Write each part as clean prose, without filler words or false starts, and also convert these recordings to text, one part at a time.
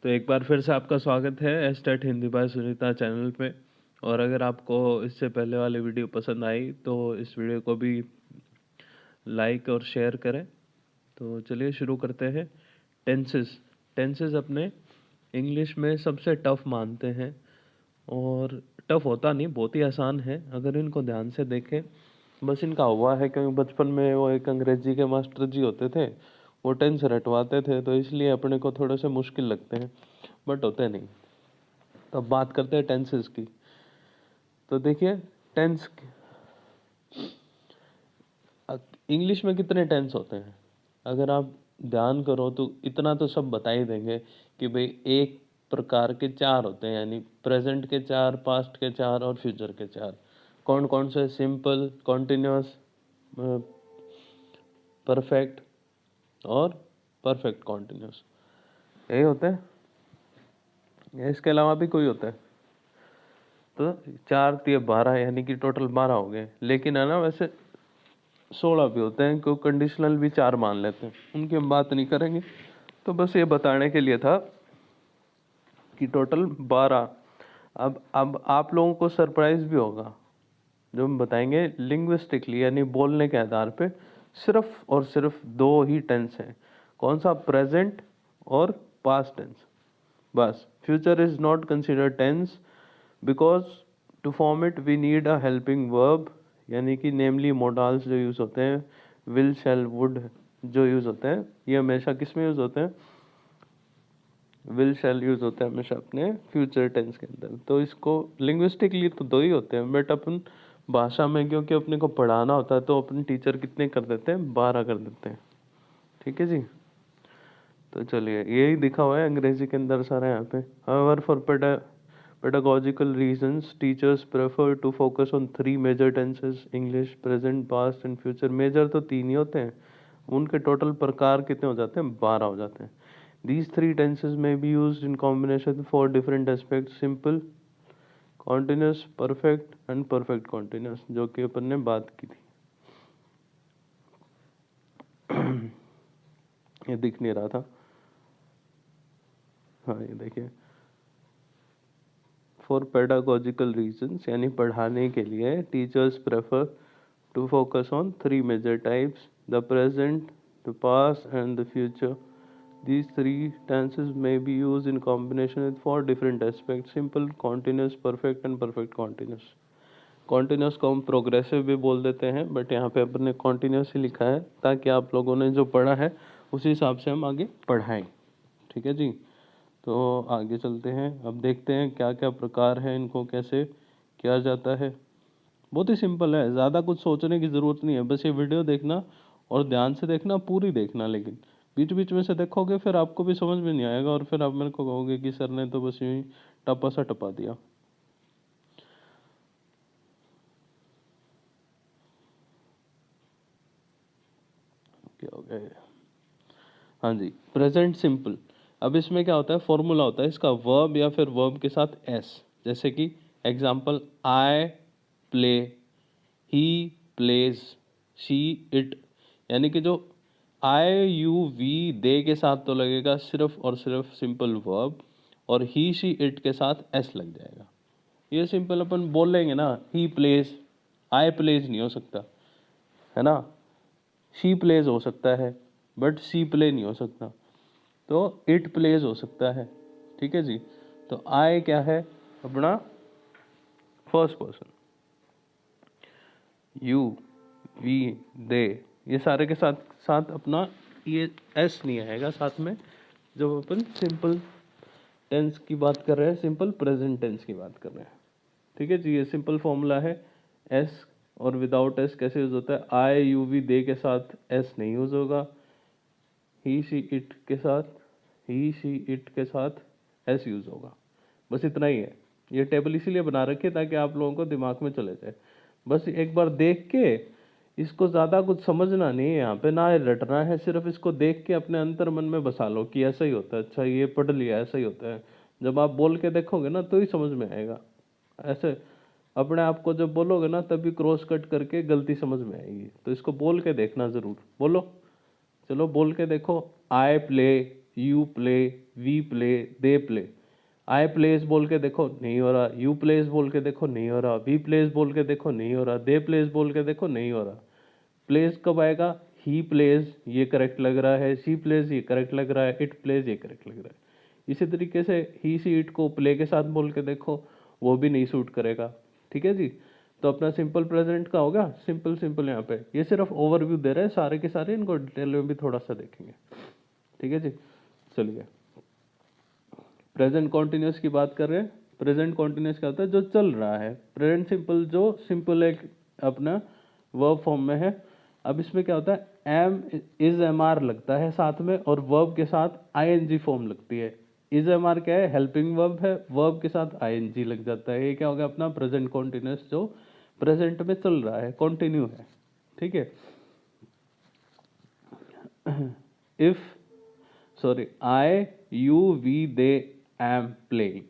तो एक बार फिर से आपका स्वागत है एस्टेट हिंदी बाय सुनीता चैनल पे। और अगर आपको इससे पहले वाली वीडियो पसंद आई तो इस वीडियो को भी लाइक और शेयर करें। तो चलिए शुरू करते हैं। टेंसेस टेंसेस अपने इंग्लिश में सबसे टफ मानते हैं, और टफ होता नहीं, बहुत ही आसान है अगर इनको ध्यान से देखें। बस इनका हुआ है क्योंकि बचपन में वो एक अंग्रेजी के मास्टर जी होते थे, वो टेंस रटवाते थे, तो इसलिए अपने को थोड़े से मुश्किल लगते हैं, बट होते नहीं। तो अब बात करते हैं टेंसेस की। तो देखिए, टेंस इंग्लिश में कितने टेंस होते हैं, अगर आप ध्यान करो तो इतना तो सब बता ही देंगे कि भाई एक प्रकार के चार होते हैं, यानी प्रेजेंट के चार, पास्ट के चार और फ्यूचर के चार। कौन कौन से? सिंपल, कॉन्टिन्यूअस, परफेक्ट और परफेक्ट कॉन्टिन्यूअस, यही होते हैं या इसके अलावा भी कोई होता है? तो 4 3 12, यानी कि टोटल 12 हो गए। लेकिन है ना, वैसे 16 भी होते हैं, क्योंकि कंडीशनल भी 4 मान लेते हैं, उनकी हम बात नहीं करेंगे। तो बस ये बताने के लिए था कि टोटल 12। अब आप लोगों को सरप्राइज भी होगा जो हम बताएंगे। लिंग्विस्टिकली यानी बोलने के आधार पे सिर्फ और सिर्फ 2 ही टेंस हैं। कौन सा? प्रेजेंट और पास्ट टेंस, बस। Future is not considered tense because to form it we need a helping verb, यानी कि नेमली मोडाल्स जो यूज होते हैं, विल, शैल, वुड जो यूज होते हैं, ये हमेशा किस में यूज होते हैं? विल शैल यूज होता है हमेशा अपने फ्यूचर टेंस के अंदर। तो इसको लिंग्विस्टिकली तो 2 ही होते हैं, बट अपन भाषा में क्योंकि अपने को पढ़ाना होता है तो अपन टीचर कितने कर देते हैं? 12 कर देते हैं। ठीक है जी। तो चलिए, यही दिखा हुआ है अंग्रेजी के अंदर सारा यहाँ पे। However, for pedagogical reasons, teachers prefer to focus on 3 major tenses: English, present, past and future। Major तो 3 ही होते हैं, उनके टोटल प्रकार कितने हो जाते हैं? 12 हो जाते हैं। These 3 tenses may be used in combination for different aspects: simple, continuous, perfect and perfect continuous, जो कि अपन ने बात की थी। ये दिख नहीं रहा था, हाँ ये देखिए। फॉर पेडागोजिकल रीजंस, यानी पढ़ाने के लिए, teachers prefer to focus on 3 major types: the present, the past and the future. These 3 tenses may be used in combination with 4 different aspects: simple, continuous, perfect and perfect continuous। continuous को हम progressive भी बोल देते हैं, but यहाँ पे अपन ने continuous ही लिखा है ताकि आप लोगों ने जो पढ़ा है उसी हिसाब से हम आगे पढ़ाएं। ठीक है जी। तो आगे चलते हैं, अब देखते हैं क्या क्या प्रकार है, इनको कैसे किया जाता है। बहुत ही सिंपल है, ज़्यादा कुछ सोचने की ज़रूरत नहीं है, बस ये वीडियो देखना और ध्यान से देखना, पूरी देखना। लेकिन बीच बीच में से देखोगे फिर आपको भी समझ में नहीं आएगा, और फिर आप मेरे को कहोगे कि सर ने तो बस यूं ही टप्पा सा टपा दिया। क्या हो गया? हाँ जी, प्रेजेंट सिंपल। अब इसमें क्या होता है? फॉर्मूला होता है इसका, वर्ब या फिर वर्ब के साथ एस। जैसे कि example, I play, he plays, she it. यानी कि जो आई यू वी दे के साथ तो लगेगा सिर्फ और सिर्फ सिंपल वर्ब, और ही शी इट के साथ एस लग जाएगा। ये सिंपल अपन बोल लेंगे ना, ही प्लेज। आई प्लेज नहीं हो सकता, है ना। शी प्लेज हो सकता है, बट सी प्ले नहीं हो सकता। तो इट प्लेज हो सकता है। ठीक है जी। तो आई क्या है? अपना फर्स्ट पर्सन। यू, वी, दे, ये सारे के साथ साथ अपना ये एस नहीं आएगा साथ में, जब अपन सिंपल टेंस की बात कर रहे हैं, सिंपल प्रेजेंट टेंस की बात कर रहे हैं। ठीक है जी। ये सिंपल फॉर्मूला है। एस और विदाउट एस कैसे यूज होता है? आई यू वी दे के साथ एस नहीं यूज होगा, ही सी इट के साथ, ही सी इट के साथ एस यूज होगा। बस इतना ही है। ये टेबल इसीलिए बना रखी है ताकि आप लोगों को दिमाग में चले जाए। बस एक बार देख के, इसको ज़्यादा कुछ समझना नहीं है यहाँ पे, ना रटना है, सिर्फ इसको देख के अपने अंतर मन में बसा लो कि ऐसा ही होता है। अच्छा, ये पढ़ लिया, ऐसा ही होता है। जब आप बोल के देखोगे ना तो ही समझ में आएगा। ऐसे अपने आप को जब बोलोगे ना तभी क्रॉस कट करके गलती समझ में आएगी। तो इसको बोल के देखना ज़रूर। बोलो, चलो बोल के देखो। I play, you play, we play, they play. I plays बोल के देखो नहीं हो रहा, यू प्लेस बोल के देखो नहीं हो रहा, वी प्लेस बोल के देखो नहीं हो रहा, दे प्लेस बोल के देखो नहीं हो रहा। प्लेस कब आएगा? ही प्लेस, ये करेक्ट लग रहा है, शी प्लेस ये करेक्ट लग रहा है, इट प्लेस ये करेक्ट लग रहा है। इसी तरीके से ही सी इट को प्ले के साथ बोल के देखो, वो भी नहीं सूट करेगा। ठीक है जी। तो अपना सिंपल प्रेजेंट का होगा सिंपल सिंपल। यहाँ पे ये सिर्फ ओवरव्यू दे रहे हैं सारे के सारे, इनको डिटेल में भी थोड़ा सा देखेंगे। ठीक है जी। चलिए, प्रेजेंट कॉन्टिन्यूस की बात कर रहे हैं। प्रेजेंट कॉन्टिन्यूस क्या होता है? जो चल रहा है। प्रेजेंट सिंपल जो सिंपल एक अपना वर्ब फॉर्म में है। अब इसमें क्या होता है? एम इज एम आर लगता है साथ में, और वर्ब के साथ आईएनजी फॉर्म लगती है। इज एम आर क्या है? हेल्पिंग वर्ब है, वर्ब के साथ आईएनजी लग जाता है। ये क्या हो गया? अपना प्रेजेंट कॉन्टिन्यूस जो प्रेजेंट में चल रहा है, कॉन्टिन्यू है। ठीक है। If sorry, I you we they am playing.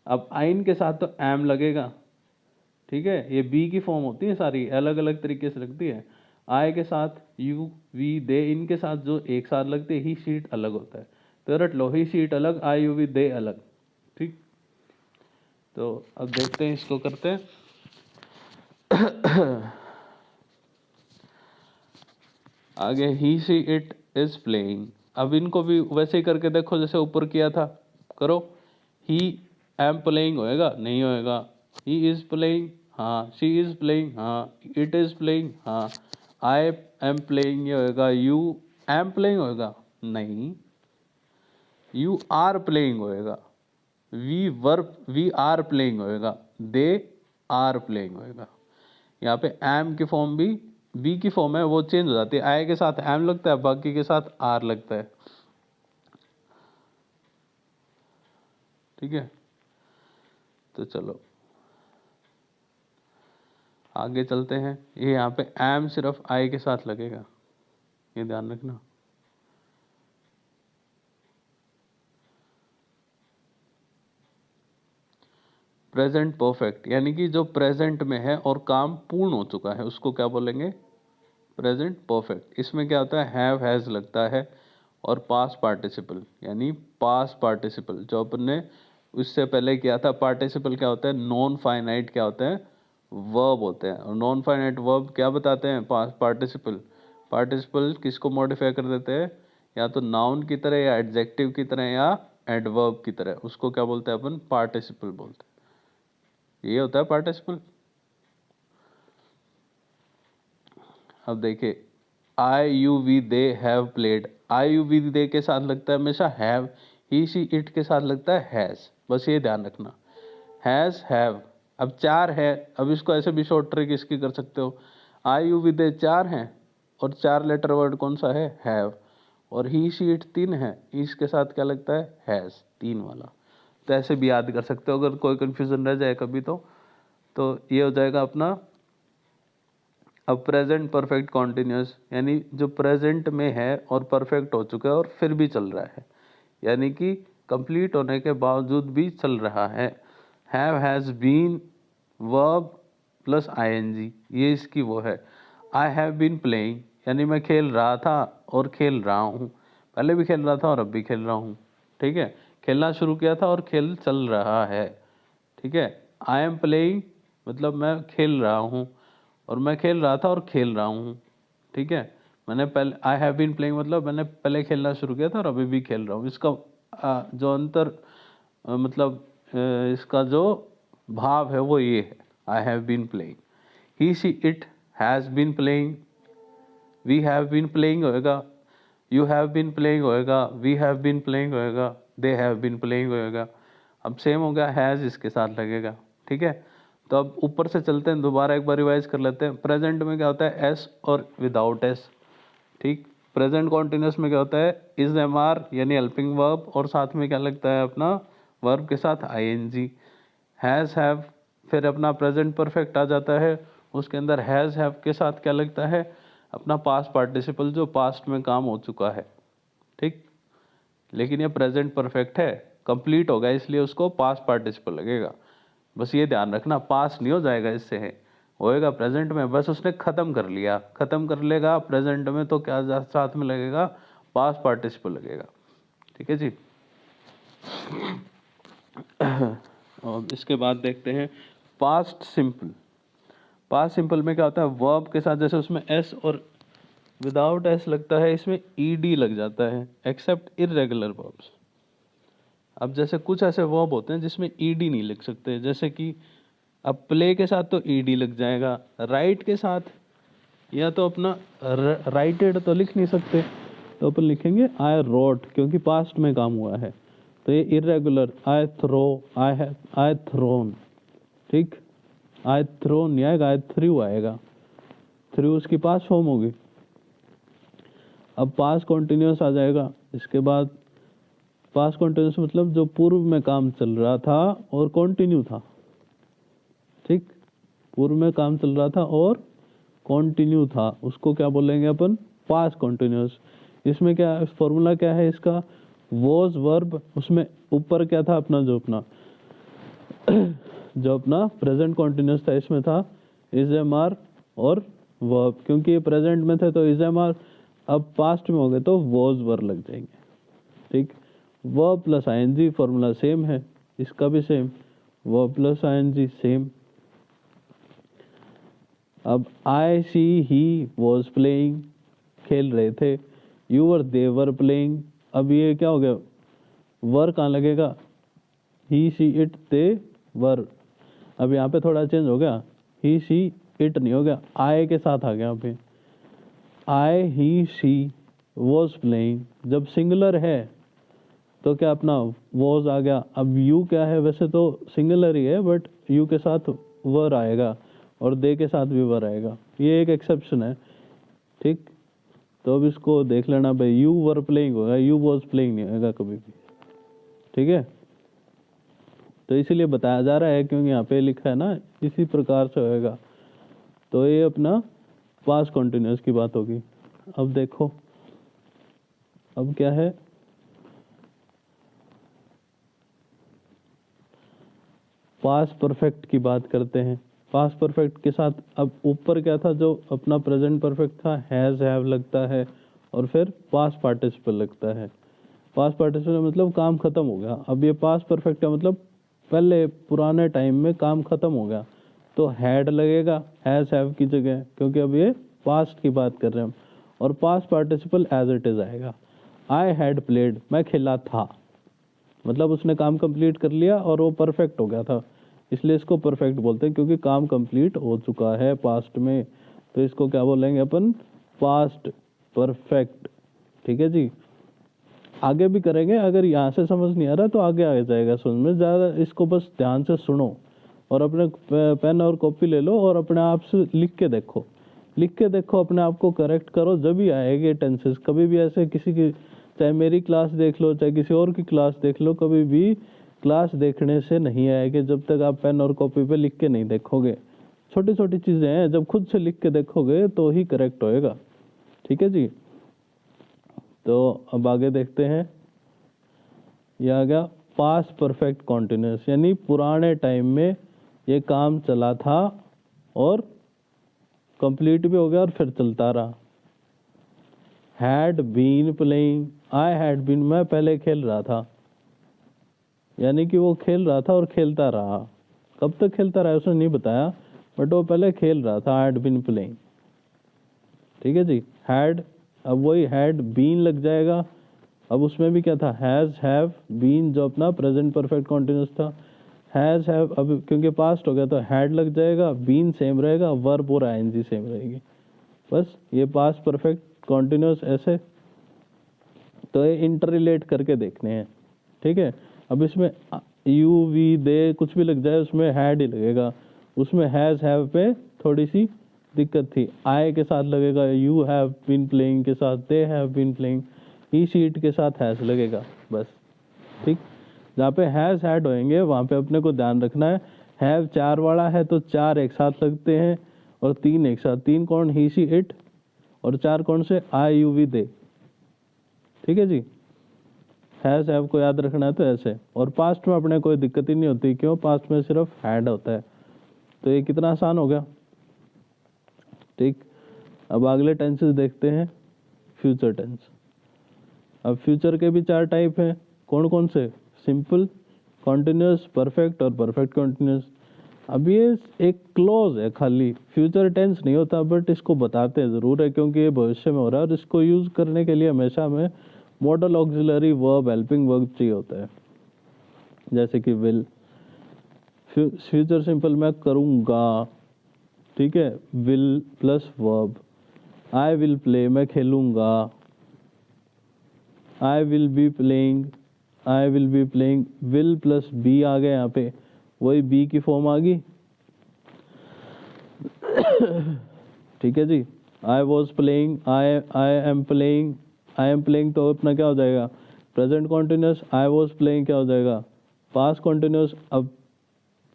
अब आइन के साथ तो एम लगेगा। ठीक है, ये बी की फॉर्म होती है सारी, अलग अलग तरीके से लगती है। आई के साथ यू वी दे, इनके साथ जो एक साथ लगती है, ही शीट अलग होता है। तो रट लो, ही शीट अलग, आई यू वी दे अलग। ठीक। तो अब देखते हैं, इसको करते हैं। आगे ही सी इट इज प्लेइंग। अब इनको भी वैसे ही करके देखो जैसे ऊपर किया था। करो। ही एम प्लेइंग होएगा? नहीं होएगा। He is playing? हाँ। She is playing? हाँ। It is playing? हाँ। आई एम प्लेइंग ये होएगा? यू एम प्लेइंग होएगा? नहीं। यू आर प्लेइंग होएगा? वी आर प्लेइंग होएगा? दे आर प्लेइंग होएगा? यहाँ पे एम की फॉर्म भी बी की फॉर्म है, वो चेंज हो जाती है। आई के साथ एम लगता है, बाकी के साथ आर लगता है। ठीक है। तो चलो आगे चलते हैं। ये यहाँ पे एम सिर्फ आई के साथ लगेगा, ये ध्यान रखना। प्रेजेंट परफेक्ट, यानी कि जो प्रेजेंट में है और काम पूर्ण हो चुका है, उसको क्या बोलेंगे? Present perfect. इसमें क्या होता है? हैव हैज लगता है, और पास्ट पार्टिसिपल, यानी पास्ट पार्टिसिपल जो अपन ने उससे पहले किया था। पार्टिसिपल क्या होता है? नॉन फाइनाइट क्या होता है? वर्ब होते हैं। और नॉन फाइनाइट वर्ब क्या बताते हैं? Past participle. पार्टिसिपल किसको मॉडिफाई कर देते हैं? या तो नाउन की तरह, या एडजेक्टिव की तरह, या एडवर्ब की तरह। उसको क्या बोलते हैं अपन? पार्टिसिपल बोलते हैं। ये होता है पार्टिसिपल। अब देखिए, I you we they have played. I you we they के साथ लगता है हमेशा हैव, ही सी इट के साथ लगता है हैज। बस ये ध्यान रखना, हैज हैव। अब चार है, अब इसको ऐसे भी शॉर्ट ट्रिक इसकी कर सकते हो। आई यू वी दे चार हैं, और चार लेटर वर्ड कौन सा है? हैव। और ही सी इट तीन है, इसके साथ क्या लगता है? हैज, तीन वाला। तो ऐसे भी याद कर सकते हो, अगर कोई कंफ्यूजन रह जाए कभी तो ये हो जाएगा अपना। अब प्रेजेंट परफेक्ट कॉन्टिन्यूस, यानी जो प्रेजेंट में है और परफेक्ट हो चुका है और फिर भी चल रहा है, यानी कि कंप्लीट होने के बावजूद भी चल रहा है। Have has been verb plus ING, ये इसकी वो है। आई हैव बीन प्लेइंग, यानी मैं खेल रहा था और खेल रहा हूँ। पहले भी खेल रहा था और अब भी खेल रहा हूँ। ठीक है, खेलना शुरू किया था और खेल चल रहा है। ठीक है। आई एम प्लेइंग मतलब मैं खेल रहा हूँ, और मैं खेल रहा था और खेल रहा हूँ। ठीक है। मैंने पहले आई हैव बीन प्लेइंग मतलब मैंने पहले खेलना शुरू किया था और अभी भी खेल रहा हूँ। इसका जो अंतर मतलब इसका जो भाव है वो ये है, I have been playing. He she it has been playing, we have been playing होएगा, यू हैव बीन प्लेइंग होएगा, वी हैव बीन प्लेइंग होएगा, दे हैव बीन प्लेइंग होएगा। अब सेम हो गया, हैज़ इसके साथ लगेगा। ठीक है। तो अब ऊपर से चलते हैं, दोबारा एक बार रिवाइज कर लेते हैं। प्रेजेंट में क्या होता है? एस और विदाउट एस। ठीक। प्रेजेंट कॉन्टिन्यूस में क्या होता है? इज एम आर यानी हेल्पिंग वर्ब, और साथ में क्या लगता है अपना? वर्ब के साथ आईएनजी। हैज़ हैव, फिर अपना प्रेजेंट परफेक्ट आ जाता है, उसके अंदर हैज़ हैव के साथ क्या लगता है? अपना पास्ट पार्टिसिपल जो पास्ट में काम हो चुका है। ठीक। लेकिन ये प्रेजेंट परफेक्ट है, कंप्लीट हो गया, इसलिए उसको पास्ट पार्टिसिपल लगेगा। बस ये ध्यान रखना, पास नहीं हो जाएगा इससे, है होएगा प्रेजेंट में। बस उसने खत्म कर लेगा प्रेजेंट में, तो क्या साथ में लगेगा? पास्ट पार्टिसिपल लगेगा। ठीक है जी। और इसके बाद देखते हैं पास्ट सिंपल। पास्ट सिंपल में क्या होता है, वर्ब के साथ जैसे उसमें एस और विदाउट एस लगता है, इसमें ईडी लग जाता है एक्सेप्ट इररेगुलर वर्ब्स। अब जैसे कुछ ऐसे वर्ब होते हैं जिसमें ईडी नहीं लिख सकते, जैसे कि अब प्ले के साथ तो ईडी लग जाएगा, राइट के साथ या तो अपना राइटेड तो लिख नहीं सकते, तो अपन लिखेंगे आई रोट क्योंकि पास्ट में काम हुआ है। तो ये irregular, I throw, I thrown, ठीक, आई थ्रोन नहीं आएगा, आई थ्रू आएगा, थ्रू उसकी पास्ट फॉर्म होगी। अब पास्ट कॉन्टिन्यूस आ जाएगा। इसके बाद पास्ट कॉन्टिन्यूस मतलब जो पूर्व में काम चल रहा था और कंटिन्यू था, ठीक, पूर्व में काम चल रहा था और कंटिन्यू था, उसको क्या बोलेंगे अपन, पास्ट कॉन्टिन्यूस। इसमें क्या फॉर्मूला क्या है इसका, वॉज वर्ब, उसमें ऊपर क्या था अपना जो अपना प्रेजेंट कॉन्टिन्यूस था, इसमें था इज एम आर और वर्ब, क्योंकि ये प्रेजेंट में थे तो इज एम आर, अब पास्ट में हो गए तो वॉज वर्ब लग जाएंगे, ठीक। Verb plus ING formula same है, इसका भी same, verb plus ING same. अब I C he was playing, खेल रहे थे, you were they were playing, अब ये क्या हो गया, वर कहाँ लगेगा, ही सी इट दे वर। अब यहाँ पे थोड़ा चेंज हो गया, ही सी इट नहीं हो गया, आई के साथ आ गया यहाँ पे, आई ही सी वॉज प्लेइंग। जब सिंगुलर है तो क्या अपना वॉज आ गया। अब यू क्या है, वैसे तो सिंगुलर ही है बट यू के साथ वर आएगा और दे के साथ भी वर आएगा, ये एक एक्सेप्शन है, ठीक। तो अब इसको देख लेना भाई, यू वर प्लेइंग होगा, यू वॉज प्लेइंग नहीं होगा कभी भी, ठीक है। तो इसीलिए बताया जा रहा है क्योंकि यहाँ पे लिखा है ना, इसी प्रकार से होएगा। तो ये अपना पास्ट कॉन्टिन्यूस की बात होगी। अब देखो अब क्या है, पास्ट परफेक्ट की बात करते हैं। पास्ट परफेक्ट के साथ अब ऊपर क्या था, जो अपना प्रेजेंट परफेक्ट था, हैज हैव लगता है और फिर पास्ट पार्टिसिपल लगता है। पास्ट पार्टिसिपल मतलब काम खत्म हो गया। अब ये पास्ट परफेक्ट का मतलब पहले पुराने टाइम में काम खत्म हो गया, तो हैड लगेगा हैज हैव की जगह, क्योंकि अब ये पास्ट की बात कर रहे हैं हम। और past participle as it is आएगा। आई हैड प्लेड, मैं खेला था, मतलब उसने काम कंप्लीट कर लिया और वो परफेक्ट हो गया था, इसलिए इसको परफेक्ट बोलते हैं, क्योंकि काम कंप्लीट हो चुका है पास्ट में। तो इसको क्या बोलेंगे अपन, पास्ट परफेक्ट, ठीक है जी। आगे भी करेंगे, अगर यहाँ से समझ नहीं आ रहा तो आगे आ जाएगा समझ में, ज़्यादा इसको बस ध्यान से सुनो और अपने पेन और कॉपी ले लो और अपने आप से लिख के देखो, लिख के देखो, अपने आप को करेक्ट करो, जब भी आएंगे टेंसेस। कभी भी ऐसे किसी की, चाहे मेरी क्लास देख लो चाहे किसी और की क्लास देख लो, कभी भी क्लास देखने से नहीं आएगी जब तक आप पेन और कॉपी पे लिख के नहीं देखोगे। छोटी छोटी चीज़ें हैं, जब खुद से लिख के देखोगे तो ही करेक्ट होएगा, ठीक है जी। तो अब आगे देखते हैं, यह आ गया पास्ट परफेक्ट कॉन्टिन्यूस, यानी पुराने टाइम में ये काम चला था और कंप्लीट भी हो गया और फिर चलता रहा। Had been playing, I had been, मैं पहले खेल रहा था, यानी कि वो खेल रहा था और खेलता रहा। कब तक खेलता रहा उसने नहीं बताया, बट वो पहले खेल रहा था, हैड बीन प्लेइंग, ठीक है जी। हैड, अब वही हैड बीन लग जाएगा। अब उसमें भी क्या था, हैज हैव बीन, जो अपना प्रेजेंट परफेक्ट कॉन्टिन्यूस था। हैज हैव अब क्योंकि पास्ट हो गया तो हैड लग जाएगा, बीन सेम रहेगा, वर्ब और आईएनजी सेम रहेगी। बस ये पास्ट परफेक्ट कॉन्टिन्यूस ऐसे, तो ये इंटर रिलेट करके देखने हैं, ठीक है। अब इसमें यू वी दे कुछ भी लग जाए, उसमें हैड ही लगेगा। उसमें हैज हैव पे थोड़ी सी दिक्कत थी, आई के साथ लगेगा, यू हैव बीन प्लेइंग के साथ they have been playing, he she it के साथ हैज लगेगा, बस, ठीक। जहाँ पे हैज हैड होएंगे वहाँ पे अपने को ध्यान रखना है, हैव चार वाला है तो चार एक साथ लगते हैं और तीन एक साथ, तीन कौन, ही सी इट, और चार कौन से, आई यू वी दे, ठीक है जी। हैज हैव को याद रखना है तो ऐसे। और पास्ट में अपने कोई दिक्कत ही नहीं होती, क्यों, पास्ट में सिर्फ हैड होता है। तो ये कितना आसान हो गया, ठीक। अब अगले टेंसेस देखते हैं, फ्यूचर टेंस। अब फ्यूचर के भी 4 टाइप हैं, कौन कौन से? सिंपल, कॉन्टिन्यूस, परफेक्ट और परफेक्ट कॉन्टिन्यूस। अब ये एक क्लॉज है, खाली फ्यूचर टेंस नहीं होता, बट इसको बताते ज़रूर है क्योंकि ये भविष्य में हो रहा है और इसको यूज़ करने के लिए हमेशा हमें model auxiliary verb, helping verb चाहिए होता है, जैसे कि विल। फ्यूचर सिंपल मैं करूँगा, ठीक है, will plus verb. I will play, मैं खेलूँगा। I will be playing, I will be playing, will plus be आ गया यहाँ पे, वही बी की फॉर्म आ गई। ठीक है जी। I was playing, I am playing, I am playing तो अपना क्या हो जाएगा? Present continuous. I was playing क्या हो जाएगा? Past continuous. अब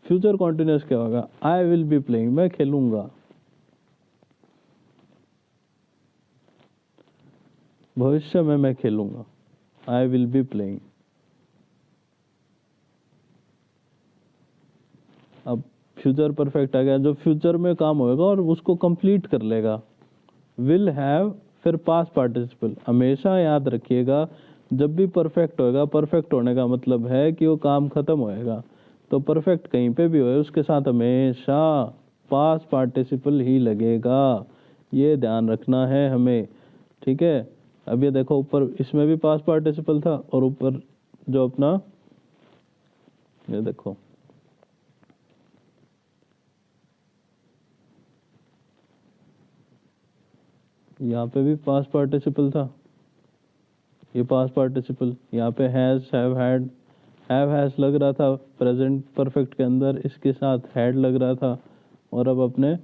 फ्यूचर कॉन्टिन्यूस क्या होगा? आई विल बी प्लेइंग, मैं खेलूंगा। भविष्य में मैं खेलूंगा, आई विल बी प्लेइंग। अब फ्यूचर परफेक्ट आ गया, जो फ्यूचर में काम होएगा और उसको कंप्लीट कर लेगा। विल हैव, फिर पास्ट पार्टिसिपल। हमेशा याद रखिएगा, जब भी परफेक्ट होएगा, परफेक्ट होने का मतलब है कि वो काम खत्म होएगा। तो परफेक्ट कहीं पे भी होए, उसके साथ हमेशा पास्ट पार्टिसिपल ही लगेगा, ये ध्यान रखना है हमें, ठीक है। अब ये देखो, ऊपर इसमें भी पास्ट पार्टिसिपल था और ऊपर जो अपना, ये देखो, यहाँ पे भी पास्ट पार्टिसिपल था, ये पास्ट पार्टिसिपल। यहाँ पे has, have, had, have has लग रहा था प्रेजेंट परफेक्ट के अंदर, इसके साथ हैड लग रहा था। और अब अपने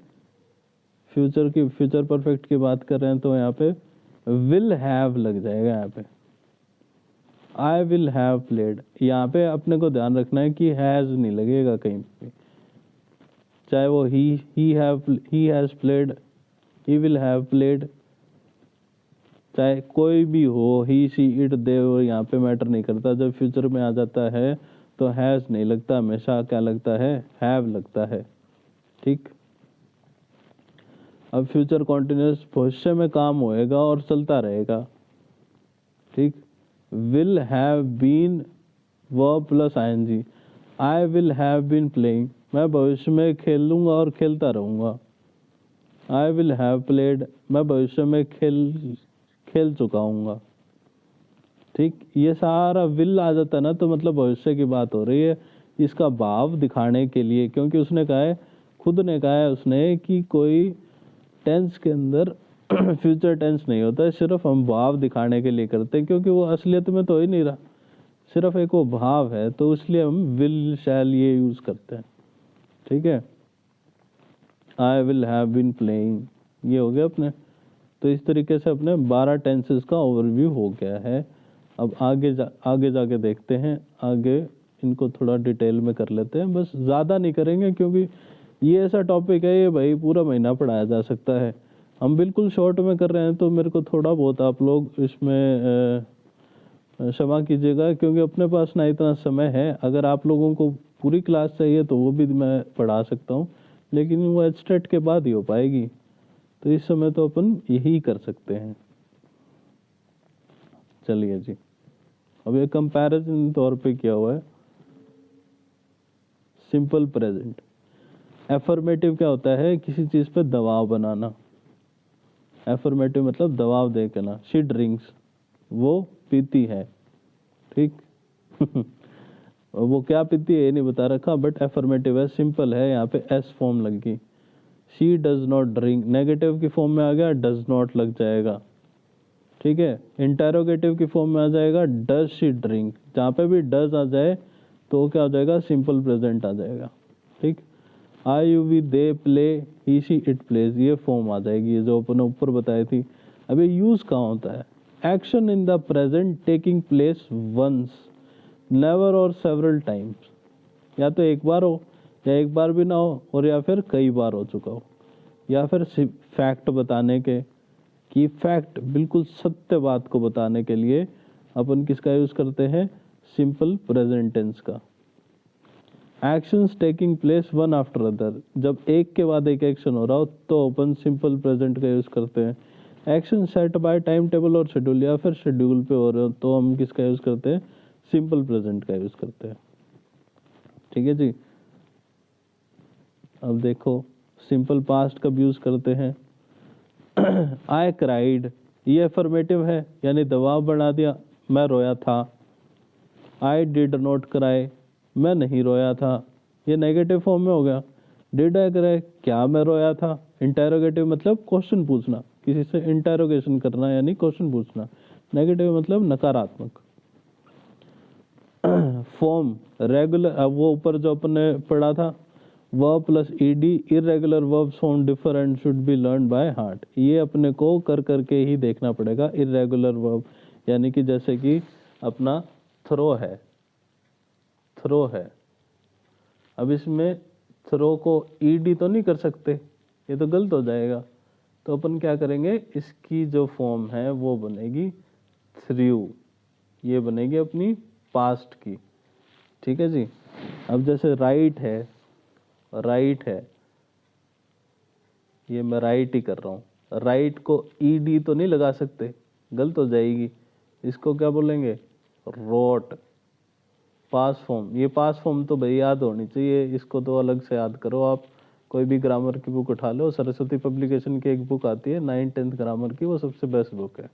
फ्यूचर परफेक्ट की बात कर रहे हैं तो यहाँ पे विल हैव लग जाएगा। यहाँ पे आई विल हैव प्लेड, यहाँ पे अपने को ध्यान रखना है कि हैज नहीं लगेगा कहीं पे, चाहे वो he has played, he will have played, चाहे कोई भी हो, ही, शी, इट, दे, यहाँ पे मैटर नहीं करता। जब फ्यूचर में आ जाता है तो हैज नहीं लगता, हमेशा क्या लगता है? हैव लगता है, ठीक। अब फ्यूचर कॉन्टिन्यूस, भविष्य में काम होएगा और चलता रहेगा, ठीक। Will have been, verb plus ING. I will have been playing, मैं भविष्य में खेलूंगा और खेलता रहूंगा। आई विल हैव प्लेड, मैं भविष्य में खेल चुका हूँगा, ठीक। ये सारा विल आ जाता है ना, तो मतलब भविष्य की बात हो रही है, इसका भाव दिखाने के लिए, क्योंकि उसने कहा है, खुद ने कहा है उसने कि कोई टेंस के अंदर फ्यूचर टेंस नहीं होता है, सिर्फ हम भाव दिखाने के लिए करते हैं, क्योंकि वो असलियत में तो हो ही नहीं रहा, सिर्फ एक वो भाव है, तो इसलिए हम विल, शैल ये यूज करते हैं, ठीक है। I will have been playing, ये हो गया अपने। तो इस तरीके से अपने 12 टेंसेस का ओवरव्यू हो गया है। अब आगे जाके देखते हैं, आगे इनको थोड़ा डिटेल में कर लेते हैं, बस ज़्यादा नहीं करेंगे क्योंकि ये ऐसा टॉपिक है, ये भाई पूरा महीना पढ़ाया जा सकता है। हम बिल्कुल शॉर्ट में कर रहे हैं, तो मेरे को थोड़ा बहुत आप लोग इसमें क्षमा कीजिएगा, क्योंकि अपने पास ना इतना समय है। अगर आप लोगों को पूरी क्लास चाहिए तो वो भी मैं पढ़ा सकता हूँ, लेकिन वो एचटेट के बाद ही हो पाएगी, तो इस समय तो अपन यही कर सकते हैं। चलिए जी, अब ये कंपैरिजन तौर पे किया हुआ है। सिंपल प्रेजेंट, एफर्मेटिव क्या होता है? किसी चीज पे दबाव बनाना। एफर्मेटिव मतलब दबाव दे के ना। शी ड्रिंक्स, वो पीती है, ठीक। वो क्या पीती है ये नहीं बता रखा, बट एफर्मेटिव है, सिंपल है, यहाँ पे एस फॉर्म लगी। She does not drink, negative की फॉर्म में आ गया, डज नॉट लग जाएगा, ठीक है। इंटेरोगेटिव की फॉर्म में आ जाएगा, डज शी ड्रिंक, जहाँ पे भी डज आ जाए तो क्या हो जाएगा? सिंपल प्रेजेंट आ जाएगा, ठीक। I, you, we, they play, he, she, it plays, ये फॉर्म आ जाएगी, ये जो अपन ऊपर बताई थी। अभी यूज कहाँ होता है? Action in the present taking place once, never और सेवरल टाइम्स, या तो एक बार हो, या एक बार भी ना हो, और या फिर कई बार हो चुका हो, या फिर फैक्ट बताने के, कि फैक्ट, बिल्कुल सत्य बात को बताने के लिए अपन किसका यूज करते हैं? सिंपल प्रेजेंट टेंस का। Actions taking place one after other, जब एक के बाद एक एक्शन हो रहा हो तो अपन सिंपल प्रेजेंट का यूज करते हैं। Action set by time table और शेड्यूल, या फिर शेड्यूल पे हो रहे हो तो हम किसका यूज करते हैं, सिंपल प्रेजेंट का यूज करते हैं। ठीक है जी। अब देखो सिंपल पास्ट कब यूज करते हैं। आई क्राइड, ये अफर्मेटिव है यानी दबाव बढ़ा दिया, मैं रोया था। आई डिड नॉट क्राई, मैं नहीं रोया था, ये नेगेटिव फॉर्म में हो गया। डिड आई क्राई, क्या मैं रोया था। इंटेरोगेटिव मतलब क्वेश्चन पूछना, किसी से इंटेरोगेशन करना यानी क्वेश्चन पूछना। नेगेटिव मतलब नकारात्मक। फॉर्म रेगुलर, अब वो ऊपर जो अपन ने पढ़ा था verb plus ED, irregular verbs form differ and should be learn by heart, ये अपने को कर करके ही देखना पड़ेगा। इरेगुलर वर्ब यानी कि जैसे कि अपना थ्रो है, थ्रो है, अब इसमें थ्रो को ईडी तो नहीं कर सकते, ये तो गलत हो जाएगा। तो अपन क्या करेंगे, इसकी जो फॉर्म है वो बनेगी थ्रू, ये बनेगी अपनी पास्ट की। ठीक है जी। अब जैसे राइट है, राइट है, ये मैं राइट ही कर रहा हूँ, राइट को ईडी तो नहीं लगा सकते, गलत हो जाएगी। इसको क्या बोलेंगे, रोट। पास फॉर्म, ये पास फॉर्म तो भाई याद होनी चाहिए, इसको तो अलग से याद करो आप। कोई भी ग्रामर की बुक उठा लो, सरस्वती पब्लिकेशन की एक बुक आती है 9th-10th ग्रामर की, वो सबसे बेस्ट बुक है।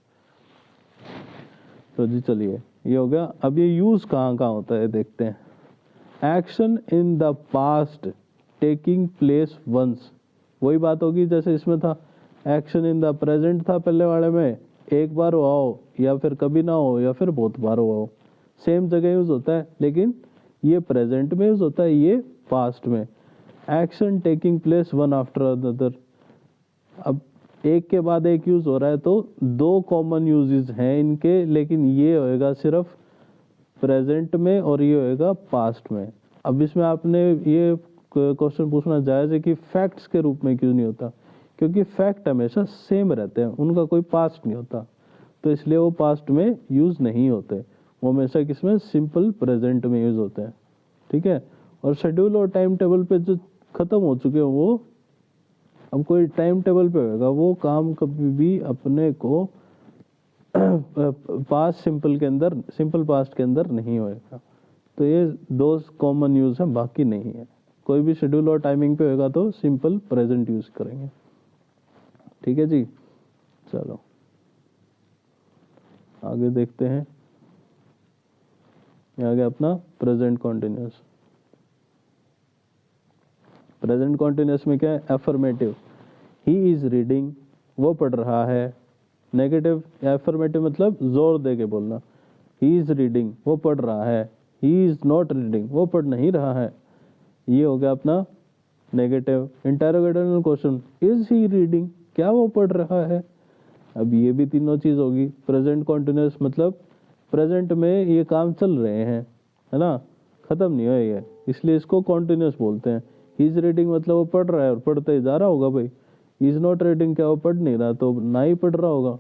तो जी चलिए, ये हो गया। अब ये यूज कहाँ कहाँ होता है देखते हैं। Action in the past taking place once, वही बात होगी जैसे इसमें था। एक्शन इन द प्रेजेंट था पहले वाले में, एक बार हुआ हो या फिर कभी ना हो या फिर बहुत बार हुआ हो, सेम जगह यूज होता है, लेकिन ये प्रेजेंट में यूज होता है, ये पास्ट में। Action taking place one after another, अब एक के बाद एक यूज हो रहा है तो दो कॉमन यूजेस हैं इनके, लेकिन ये होएगा सिर्फ प्रेजेंट में और ये होएगा पास्ट में। अब इसमें आपने ये क्वेश्चन पूछना जायज है कि फैक्ट्स के रूप में क्यों नहीं होता, क्योंकि फैक्ट हमेशा सेम रहते हैं, उनका कोई पास्ट नहीं होता, तो इसलिए वो पास्ट में यूज नहीं होते, वो हमेशा किसमें, सिंपल प्रेजेंट में यूज होते हैं। ठीक है। और शेड्यूल और टाइम टेबल पे जो खत्म हो चुके हैं वो अब कोई टाइम टेबल पे होगा, वो काम कभी भी अपने को पास्ट सिंपल के अंदर, सिंपल पास्ट के अंदर नहीं होएगा। तो ये दो कॉमन यूज है, बाकी नहीं है। कोई भी शेड्यूल और टाइमिंग पे होगा तो सिंपल प्रेजेंट यूज करेंगे। ठीक है जी। चलो आगे देखते हैं। आ गया अपना प्रेजेंट कॉन्टिन्यूस। प्रेजेंट कॉन्टिन्यूस में क्या है, अफर्मेटिव, ही इज रीडिंग, वो पढ़ रहा है। नेगेटिव या अफर्मेटिव मतलब जोर दे के बोलना, ही इज रीडिंग, वो पढ़ रहा है। ही इज नॉट रीडिंग, वो पढ़ नहीं रहा है। ये हो गया अपना negative. Interrogative question, is he reading, क्या वो पढ़ रहा है। अब ये भी तीनों चीज होगी। प्रेजेंट कॉन्टिन्यूस मतलब प्रेजेंट में ये काम चल रहे हैं, है ना, खत्म नहीं हुए ये, इसलिए इसको कॉन्टिन्यूस बोलते हैं। ही इज रीडिंग मतलब वो पढ़ रहा है और पढ़ते ही जा रहा होगा भाई। इज नॉट रीडिंग, क्या वो पढ़ नहीं रहा, तो ना ही पढ़ रहा होगा,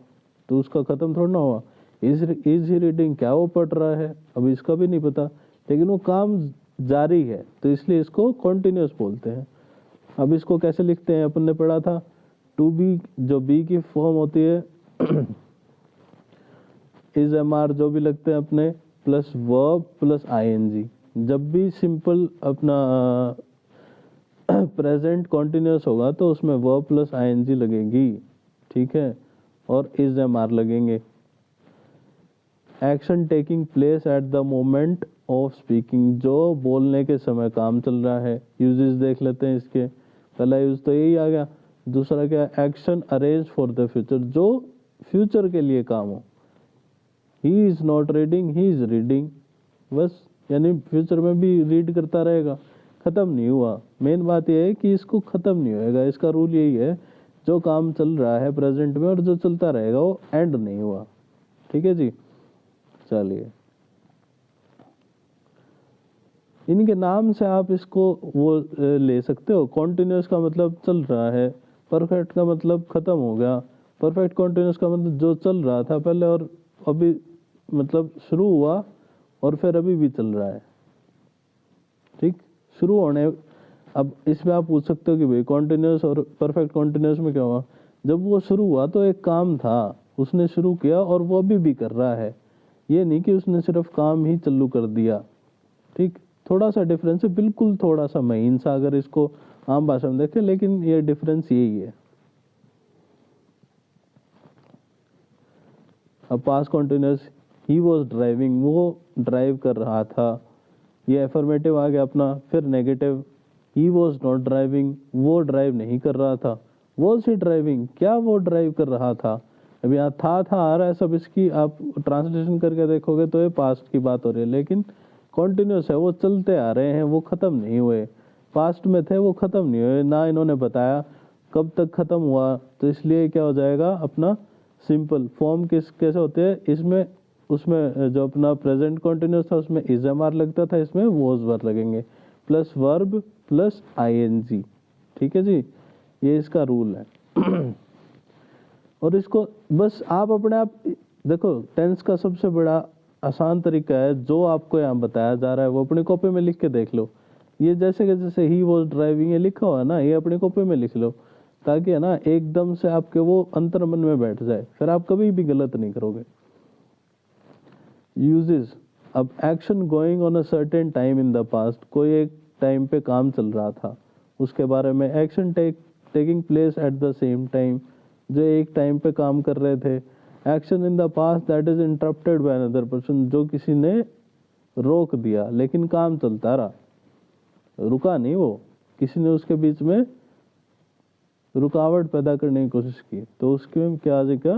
तो उसका खत्म थोड़ा ना हुआ। इज ही रीडिंग, क्या वो पढ़ रहा है, अब इसका भी नहीं पता, लेकिन वो काम जारी है, तो इसलिए इसको कॉन्टिन्यूस बोलते हैं। अब इसको कैसे लिखते हैं, अपन ने पढ़ा था टू बी, जो बी की फॉर्म होती है इज एम आर जो भी लगते हैं अपने, प्लस वर्ब प्लस आईएनजी। जब भी सिंपल अपना प्रेजेंट कॉन्टिन्यूस होगा तो उसमें वर्ब प्लस आईएनजी लगेगी। ठीक है। और इज एम आर लगेंगे। Action taking place at the moment of speaking, जो बोलने के समय काम चल रहा है। यूजेस देख लेते हैं इसके। पहला यूज तो यही आ गया। दूसरा क्या, action arrange for the future, जो फ्यूचर के लिए काम हो। ही is not reading, he is reading, बस, यानी फ्यूचर में भी रीड करता रहेगा, खत्म नहीं हुआ। मेन बात यह है कि इसको खत्म नहीं होएगा, इसका रूल यही है, जो काम चल रहा है प्रेजेंट में और जो चलता रहेगा वो एंड नहीं हुआ। ठीक है जी। चलिए, इनके नाम से आप इसको वो ले सकते हो। कॉन्टिन्यूस का मतलब चल रहा है, परफेक्ट का मतलब खत्म हो गया। परफेक्ट कॉन्टिन्यूस का मतलब जो चल रहा था पहले और अभी, मतलब शुरू हुआ और फिर अभी भी चल रहा है। ठीक, शुरू होने, अब इसमें आप पूछ सकते हो कि भाई कॉन्टिन्यूस और परफेक्ट कॉन्टिन्यूस में क्या हुआ। जब वो शुरू हुआ तो एक काम था, उसने शुरू किया और वो अभी भी कर रहा है, ये नहीं कि उसने सिर्फ काम ही चालू कर दिया। ठीक, थोड़ा सा डिफरेंस है, बिल्कुल थोड़ा सा महीन सा अगर इसको आम भाषा में देखें, लेकिन ये डिफरेंस यही है। अब past continuous, he was driving, वो ड्राइव कर रहा था, ये एफर्मेटिव आ गया अपना। फिर negative, he was not driving, वो ड्राइव नहीं कर रहा था। वॉज ही ड्राइविंग, क्या वो ड्राइव कर रहा था। अब यहाँ था आ रहा है सब, इसकी आप ट्रांसलेशन करके देखोगे तो ये पास्ट की बात हो रही है, लेकिन कॉन्टिन्यूस है, वो चलते आ रहे हैं, वो खत्म नहीं हुए। पास्ट में थे, वो खत्म नहीं हुए, ना इन्होंने बताया कब तक खत्म हुआ, तो इसलिए क्या हो जाएगा अपना सिंपल फॉर्म। कैसे होते हैं इसमें, उसमें जो अपना प्रेजेंट कॉन्टिन्यूस था उसमें इज एम आर लगता था, इसमें वॉज वर्ब लगेंगे, प्लस वर्ब प्लस आईएनजी। ठीक है जी, ये इसका रूल है। और इसको बस आप अपने आप देखो, टेंस का सबसे बड़ा आसान तरीका है, जो आपको यहाँ बताया जा रहा है वो अपनी कॉपी में लिख के देख लो। ये जैसे कि जैसे ही वॉज ड्राइविंग ये लिखा हुआ है ना, ये अपनी कॉपी में लिख लो, ताकि है ना एकदम से आपके वो अंतर मन में बैठ जाए, फिर आप कभी भी गलत नहीं करोगे। यूजेस, अब action going on a certain time in the past, कोई एक टाइम पे काम चल रहा था उसके बारे में। Action taking place at the same time, जो एक टाइम पे काम कर रहे थे। Action in the past that is interrupted by another person, जो किसी ने रोक दिया लेकिन काम चलता रहा, रुका नहीं वो, किसी ने उसके बीच में रुकावट पैदा करने की कोशिश की, तो उसके में क्या आ जाएगा,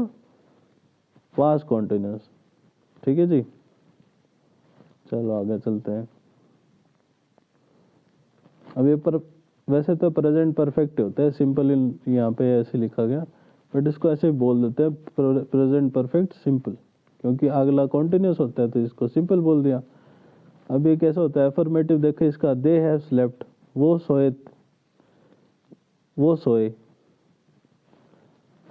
पास्ट कॉन्टिन्यूस। ठीक है जी, चलो आगे चलते हैं। अब ये पर वैसे तो प्रेजेंट परफेक्ट होता है, सिंपल यहाँ पे ऐसे लिखा गया, बट इसको ऐसे ही बोल देते हैं प्रेजेंट परफेक्ट सिंपल, क्योंकि अगला कॉन्टिन्यूस होता है तो इसको सिंपल बोल दिया। अब ये कैसा होता है अफर्मेटिव, देखे इसका, दे हैव स्लेप्ट, वो सोए, वो सोए।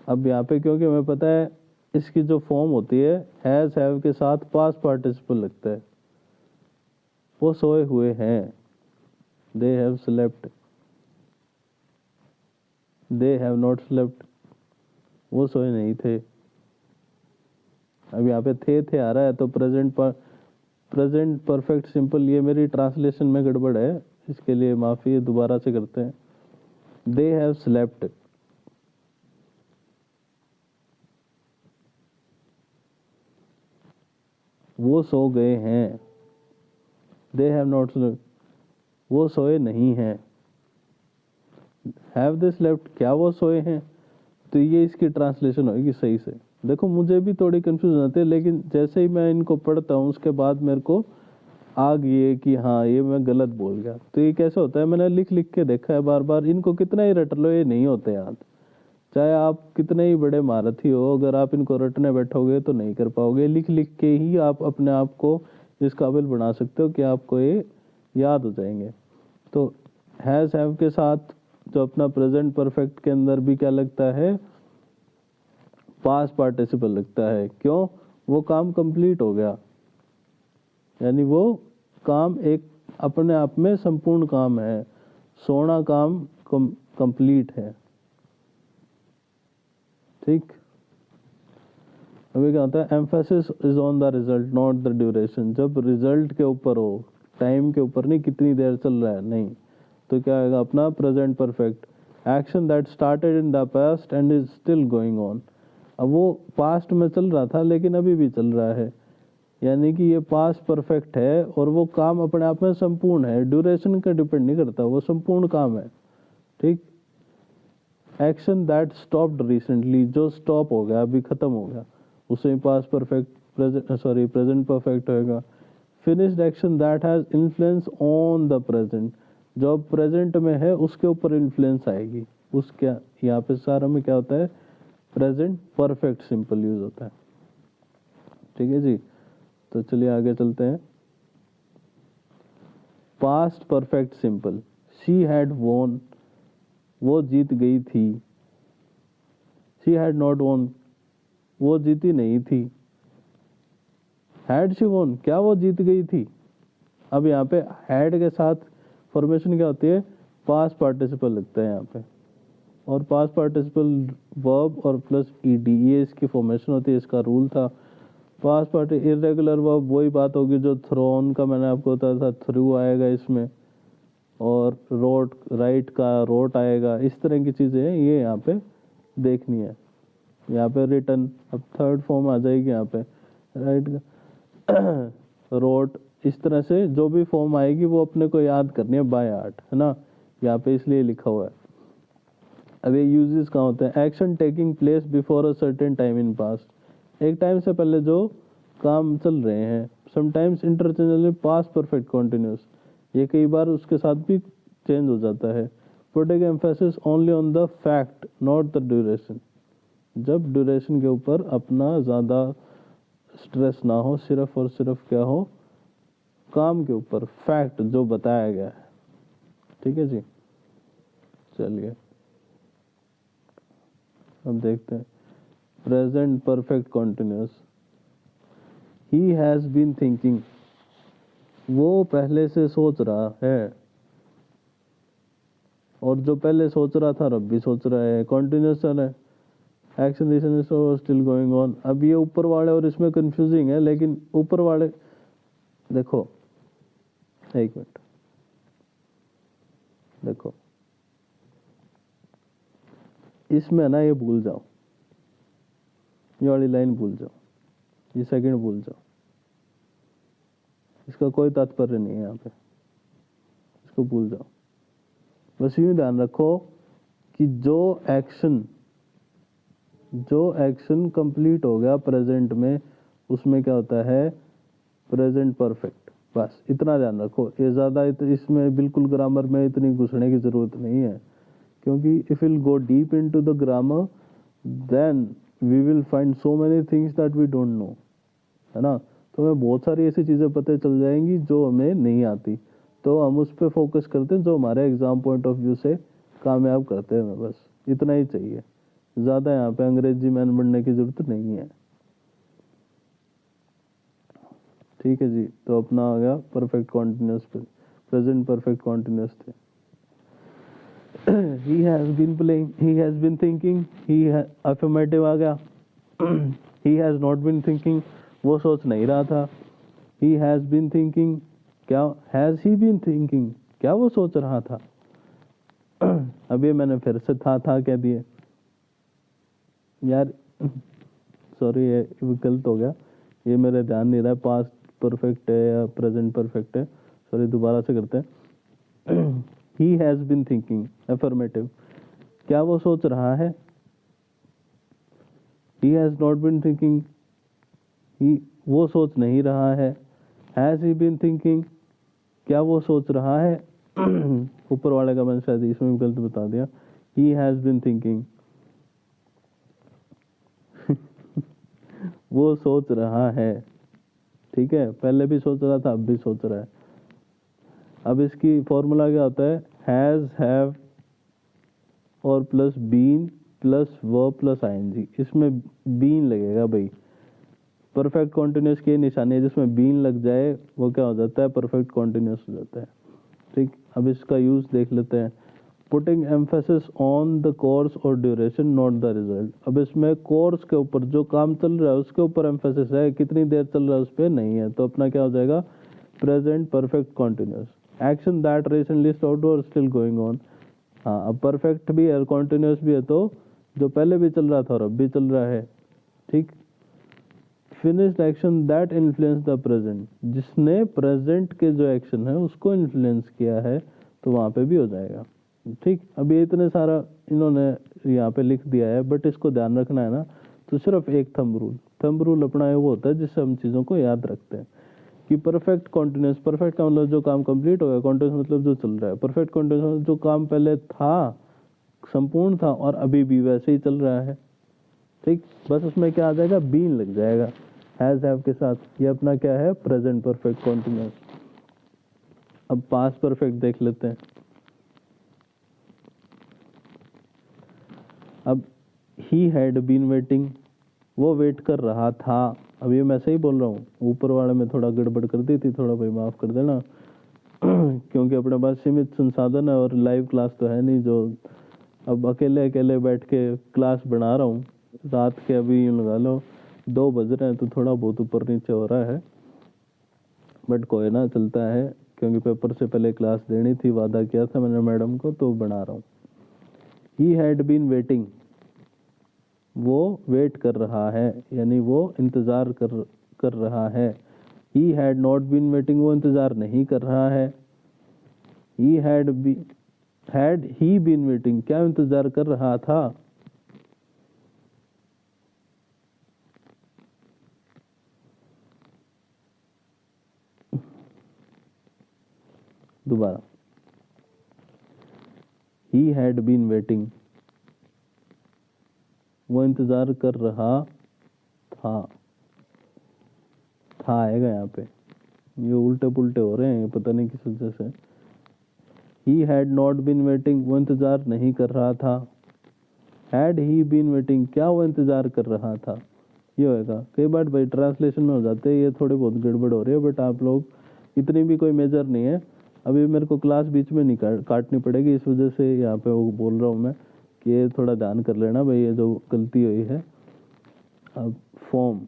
अब यहाँ पे क्योंकि हमें पता है इसकी जो फॉर्म होती है हैज हैव के साथ पास्ट पार्टिसिपल लगता है, वो सोए हुए हैं, they have slept, they have not slept, वो सोए नहीं थे। अब यहाँ पे थे आ रहा है तो प्रेजेंट परफेक्ट सिंपल, ये मेरी ट्रांसलेशन में गड़बड़ है, इसके लिए माफी, दोबारा से करते हैं। दे हैव स्लेप्ट, वो सो गए हैं। दे हैव नॉट स्लेप्ट, वो सोए नहीं हैं। हैव दे स्लेप्ट, क्या वो सोए हैं। तो ये इसकी ट्रांसलेशन होगी सही से। देखो मुझे भी थोड़ी कंफ्यूजन आती है, लेकिन जैसे ही मैं इनको पढ़ता हूँ उसके बाद मेरे को आ गई है कि हाँ ये मैं गलत बोल गया। तो ये कैसे होता है, मैंने लिख लिख के देखा है बार बार, इनको कितना ही रट लो ये नहीं होते याद। चाहे आप कितने ही बड़े महारथी हो, अगर आप इनको रटने बैठोगे तो नहीं कर पाओगे। लिख लिख के ही आप अपने आप को इस काबिल बना सकते हो कि आपको ये याद हो जाएंगे। तो हैज हैव के साथ जो अपना प्रेजेंट परफेक्ट के अंदर भी क्या लगता है, पास्ट पार्टिसिपल लगता है। क्यों, वो काम कंप्लीट हो गया, यानी वो काम एक अपने आप में संपूर्ण काम है, सोना काम कंप्लीट है। ठीक, अभी क्या होता है, emphasis is on the result not the duration, जब रिजल्ट के ऊपर हो, टाइम के ऊपर नहीं, कितनी देर चल रहा है, नहीं, तो क्या आएगा अपना present perfect. Action that started in the past and is still going on, अब वो पास्ट में चल रहा था लेकिन अभी भी चल रहा है, यानी कि ये पास्ट परफेक्ट है और वो काम अपने आप में संपूर्ण है, ड्यूरेशन का डिपेंड नहीं करता, वो संपूर्ण काम है। ठीक, एक्शन दैट स्टॉप्ड रिसेंटली, जो स्टॉप हो गया, अभी खत्म हो गया, उसे पास्ट परफेक्ट प्रेजेंट परफेक्ट होगा। Finished action that has influence on the present, जो प्रेजेंट में है उसके ऊपर इन्फ्लुएंस आएगी, उसके यहाँ पे सारा में क्या होता है, प्रेजेंट परफेक्ट सिंपल यूज होता है। ठीक है जी, तो चलिए आगे चलते हैं। Past perfect simple, she had वोन, वो जीत गई थी। शी हैड नॉट वोन, वो जीती नहीं थी। हैड शी वोन, क्या वो जीत गई थी। अब यहाँ पे हैड के साथ फॉर्मेशन क्या होती है, पास्ट पार्टिसिपल लगता है यहाँ पे। और पास्ट पार्टिसिपल वर्ब और प्लस ईडी, ये इसकी फॉर्मेशन होती है, इसका रूल था। पास्ट पार्ट इरेगुलर वर्ब वही बात होगी जो थ्रोन का मैंने आपको बताया था, थ्रू आएगा इसमें, और रोट, राइट का रोट आएगा। इस तरह की चीज़ें हैं, ये यहाँ पे देखनी है। यहाँ पे रिटर्न, अब थर्ड फॉर्म आ जाएगी यहाँ पे, राइट का रोट। इस तरह से जो भी फॉर्म आएगी वो अपने को याद करनी है बाय हार्ट, है ना, यहाँ पे इसलिए लिखा हुआ है। अब ये यूजेस कहाँ होते हैं? Action taking place before a certain time in past, एक टाइम से पहले जो काम चल रहे हैं। Sometimes interchangeably past perfect continuous, ये कई बार उसके साथ भी चेंज हो जाता है। Putting emphasis only on the fact not the duration, जब ड्यूरेशन के ऊपर अपना ज़्यादा स्ट्रेस ना हो, सिर्फ और सिर्फ क्या हो, काम के ऊपर, फैक्ट जो बताया गया है। ठीक है जी, चलिए अब देखते हैं present perfect continuous. He has been thinking, वो पहले से सोच रहा है, और जो पहले सोच रहा था अब भी सोच रहा है, कॉन्टिन्यूस है। Action this still going on. अब ये ऊपर वाले और इसमें कंफ्यूजिंग है, लेकिन ऊपर वाले देखो, एक मिनट देखो, इसमें ना ये भूल जाओ, ये वाली लाइन भूल जाओ, ये सेकंड भूल जाओ, इसका कोई तात्पर्य नहीं है यहाँ पे, इसको भूल जाओ। बस यूं ध्यान रखो कि जो एक्शन कंप्लीट हो गया प्रेजेंट में, उसमें क्या होता है? Present perfect. बस इतना ध्यान रखो, ये ज़्यादा इसमें बिल्कुल ग्रामर में इतनी घुसने की ज़रूरत नहीं है, क्योंकि if will go deep into the grammar then we will find so many things that we don't know, है ना। तो हमें बहुत सारी ऐसी चीज़ें पता चल जाएंगी जो हमें नहीं आती, तो हम उस पर फोकस करते हैं जो हमारे एग्जाम पॉइंट ऑफ व्यू से कामयाब करते हैं। बस इतना ही चाहिए, ज़्यादा यहाँ पे अंग्रेजी मैन बनने की ज़रूरत नहीं है। ठीक है जी, तो अपना आ गया परफेक्ट कॉन्टिन्यूस पे, प्रेजेंट परफेक्ट कॉन्टिन्यूस थे। he has been playing, he has been thinking, affirmative आ गया। he has not been thinking, वो सोच नहीं रहा था। he has been thinking, क्या has he been thinking, क्या वो सोच रहा था? अभी मैंने फिर से था कह दिए यार, सॉरी ये गलत हो गया, ये मेरे ध्यान नहीं रहा पास्ट परफेक्ट है या प्रेजेंट परफेक्ट है, सॉरी दोबारा से करते हैं। he has been thinking, affirmative, क्या वो सोच रहा है? he has not been thinking, वो सोच नहीं रहा है। has he been thinking, क्या वो सोच रहा है? ऊपर वाले का मैंने शायद इसमें गलत बता दिया, he has been thinking, वो सोच रहा है। ठीक है, पहले भी सोच रहा था, अब भी सोच रहा है। अब इसकी फॉर्मूला क्या होता है? हैज, हैव और plus been plus verb plus ING, इसमें बीन लगेगा भाई। परफेक्ट कॉन्टिन्यूस की निशानी है, जिसमें बीन लग जाए वो क्या हो जाता है? परफेक्ट कॉन्टिन्यूस हो जाता है। ठीक, अब इसका यूज देख लेते हैं। Putting emphasis on the course और ड्यूरेशन नॉट द रिजल्ट। अब इसमें कोर्स के ऊपर, जो काम चल रहा है उसके ऊपर एम्फेसिस है, कितनी देर चल रहा है उस पर नहीं है, तो अपना क्या हो जाएगा? Present perfect continuous. Action that recently stopped और स्टिल गोइंग ऑन। हाँ, अब परफेक्ट भी है, कॉन्टिन्यूस भी है, तो जो पहले भी चल रहा था और अब भी चल रहा है। ठीक, finished action that influence the present, जिसने प्रेजेंट के जो एक्शन है उसको इन्फ्लुएंस किया है, तो वहाँ पे भी हो जाएगा। ठीक, अब ये इतने सारा इन्होंने यहाँ पे लिख दिया है, बट इसको ध्यान रखना है ना, तो सिर्फ एक थंब रूल अपना है, वो होता है जिससे हम चीज़ों को याद रखते हैं कि परफेक्ट कॉन्टिन्यूस, परफेक्ट का मतलब जो काम कंप्लीट हो गया, कॉन्टिन्यूस मतलब जो चल रहा है। परफेक्ट कॉन्टिन्यूस जो काम पहले था, संपूर्ण था, और अभी भी वैसे ही चल रहा है। ठीक, बस उसमें क्या आ जाएगा? बीन लग जाएगा हैज हैव के साथ। ये अपना क्या है? Present perfect continuous. अब पास्ट परफेक्ट देख लेते हैं। अब ही हैड बीन वेटिंग, वो वेट कर रहा था। अब ये मैं सही बोल रहा हूँ, ऊपर वाले में थोड़ा गड़बड़ कर दी थी, थोड़ा भाई माफ कर देना। क्योंकि अपने पास सीमित संसाधन है और लाइव क्लास तो है नहीं जो अब अकेले अकेले बैठ के क्लास बना रहा हूँ, रात के अभी यूँ लगा लो 2 बज रहे हैं, तो थोड़ा बहुत ऊपर नीचे हो रहा है, बट कोई ना, चलता है, क्योंकि पेपर से पहले क्लास देनी थी, वादा किया था मैंने मैडम को, तो बना रहा हूँ। ही हैड बीन वेटिंग, वो वेट कर रहा है, यानी वो इंतज़ार कर रहा है। He had not been waiting, वो इंतज़ार नहीं कर रहा है। He had he been waiting, क्या इंतज़ार कर रहा था? दोबारा, ही हैड बीन वेटिंग, वो इंतज़ार कर रहा था आएगा यहाँ पे, ये उल्टे पुल्टे हो रहे हैं, पता नहीं किस वजह से। He had not been waiting, वो इंतज़ार नहीं कर रहा था। हैड ही बीन वेटिंग, क्या वो इंतज़ार कर रहा था? ये होएगा। कई बार भाई ट्रांसलेशन में हो जाते हैं, ये थोड़े बहुत गड़बड़ हो रही है, बट आप लोग, इतनी भी कोई मेजर नहीं है। अभी मेरे को क्लास बीच में नहीं काटनी पड़ेगी, इस वजह से यहाँ पे वो बोल रहा हूँ मैं कि ये थोड़ा ध्यान कर लेना भाई, ये जो गलती हुई है। अब फॉर्म,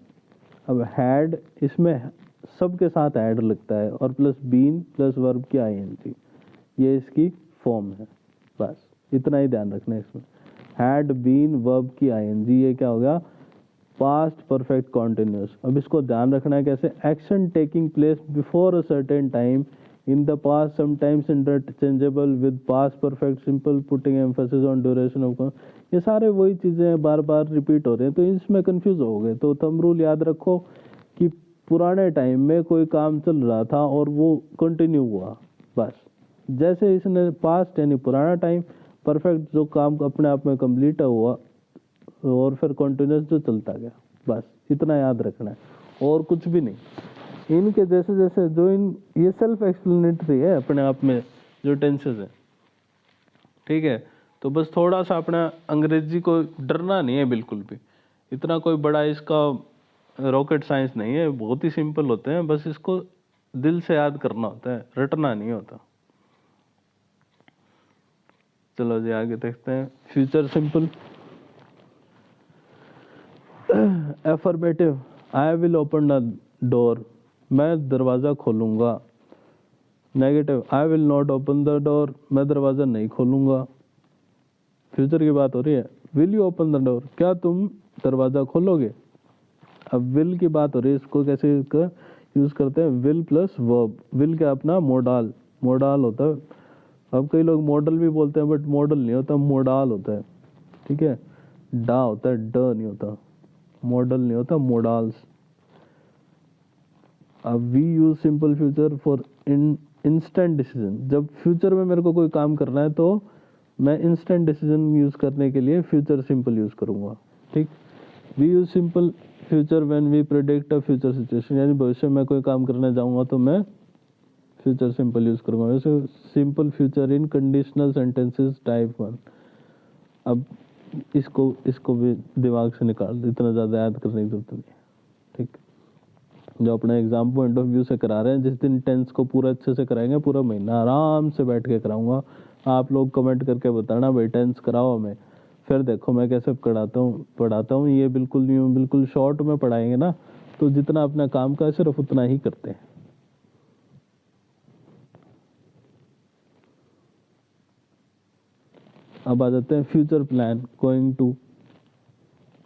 अब हैड, इसमें सबके साथ ऐड लगता है, और प्लस बीन प्लस वर्ब की आईएनजी, ये इसकी फॉर्म है। बस इतना ही ध्यान रखना है इसमें। हैड बीन वर्ब की आईएनजी, ये क्या हो गया? Past perfect continuous. अब इसको ध्यान रखना है कैसे? Action taking place before a certain time in the past, sometimes interchangeable with past perfect simple, putting emphasis on duration of. ये सारे वही चीज़ें बार बार रिपीट हो रहे हैं, तो इसमें कंफ्यूज हो गए। तो थंब रूल याद रखो कि पुराने टाइम में कोई काम चल रहा था और वो कंटिन्यू हुआ, बस। जैसे इसने पास्ट यानी पुराना टाइम, परफेक्ट जो काम अपने आप में कंप्लीट हुआ, और फिर कंटिन्यूस जो चलता गया, बस इतना याद रखना है, और कुछ भी नहीं। इनके जैसे जैसे जो ये सेल्फ एक्सप्लेनेटरी है अपने आप में, जो टेंसेस है, ठीक है। तो बस थोड़ा सा अपना अंग्रेजी को डरना नहीं है बिल्कुल भी, इतना कोई बड़ा इसका रॉकेट साइंस नहीं है, बहुत ही सिंपल होते हैं, बस इसको दिल से याद करना होता है, रटना नहीं होता। चलो जी आगे देखते हैं। Future simple. Affirmative, I will open the door, मैं दरवाज़ा खोलूँगा। Negative, I will not open the door, मैं दरवाज़ा नहीं खोलूँगा। फ्यूचर की बात हो रही है। Will you open the door, क्या तुम दरवाज़ा खोलोगे? अब विल की बात हो रही है, इसको कैसे यूज़ करते हैं? Will plus verb. विल क्या? अपना मोडाल, मोडाल होता है। अब कई लोग मॉडल भी बोलते हैं, बट मॉडल नहीं होता, मोडाल होता है, ठीक है। डा होता है, ड नहीं होता, मॉडल नहीं होता, मोडाल्स। अब we use simple future for instant decision, जब फ्यूचर में मेरे को कोई काम करना है तो मैं इंस्टेंट डिसीजन यूज करने के लिए फ्यूचर सिंपल यूज करूंगा, ठीक। We use simple future when we predict a future situation, यानी भविष्य में कोई काम करने जाऊंगा तो मैं फ्यूचर सिंपल यूज करूंगा। वैसे simple future in conditional sentences type 1। अब इसको भी दिमाग से निकाल दो, इतना ज़्यादा याद करने की जरूरत नहीं है, ठीक। जो अपना एग्जाम पॉइंट ऑफ व्यू से करा रहे हैं, जिस दिन टेंस को पूरा अच्छे से कराएंगे, पूरा महीना आराम से बैठ के कराऊंगा। आप लोग कमेंट करके बताना भाई टेंस कराओ हमें, फिर देखो मैं कैसे पढ़ाता हूँ। ये बिल्कुल शॉर्ट में पढ़ाएंगे ना, तो जितना अपना काम का है सिर्फ उतना ही करते हैं। अब आ जाते हैं future plan. Going to,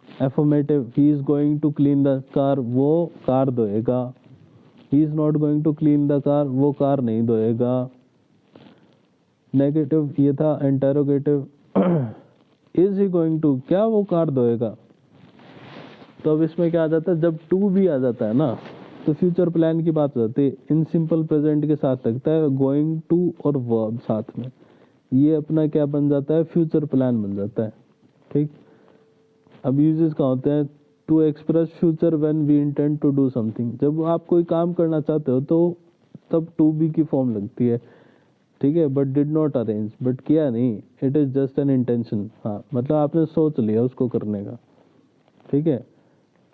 affirmative, he is going to clean the car, वो कार धोएगा। He is not going to clean the car, वो कार नहीं धोएगा। नेगेटिव, ये था interrogative, is he going to, क्या वो कार धोएगा? तो अब इसमें क्या आ जाता है, जब टू भी आ जाता है ना, तो फ्यूचर प्लान की बात हो जाती है। इन सिंपल प्रेजेंट के साथ लगता है गोइंग टू और वर्ब साथ में, ये अपना क्या बन जाता है? फ्यूचर प्लान बन जाता है, ठीक। अब यूजेस कहाँ होते हैं? To express future when we intend to do something, जब आप कोई काम करना चाहते हो तो तब टू बी की फॉर्म लगती है, ठीक है। But did not arrange, but किया नहीं, it is just an intention, हाँ मतलब आपने सोच लिया उसको करने का, ठीक है।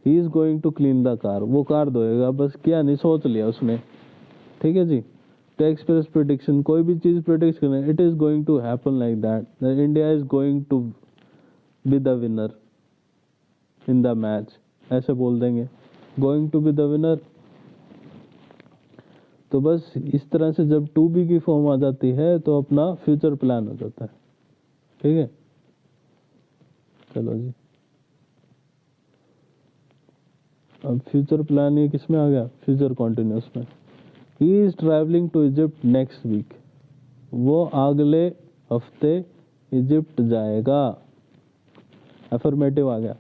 He is going to clean the car, वो कार धोएगा, बस किया नहीं, सोच लिया उसने, ठीक है जी। to express prediction, कोई भी चीज प्रिडिक्ट करना, it is going to happen like that, that India is going to be the winner in the match, ऐसे बोल देंगे going to be the winner। तो बस इस तरह से जब टू बी की फॉर्म आ जाती है तो अपना फ्यूचर प्लान हो जाता है। ठीक है, चलो जी, अब फ्यूचर प्लान ये किस में आ गया, फ्यूचर कॉन्टिन्यूस में। He is travelling to Egypt next week, वो अगले हफ्ते इजिप्ट जाएगा। अफर्मेटिव आ गया।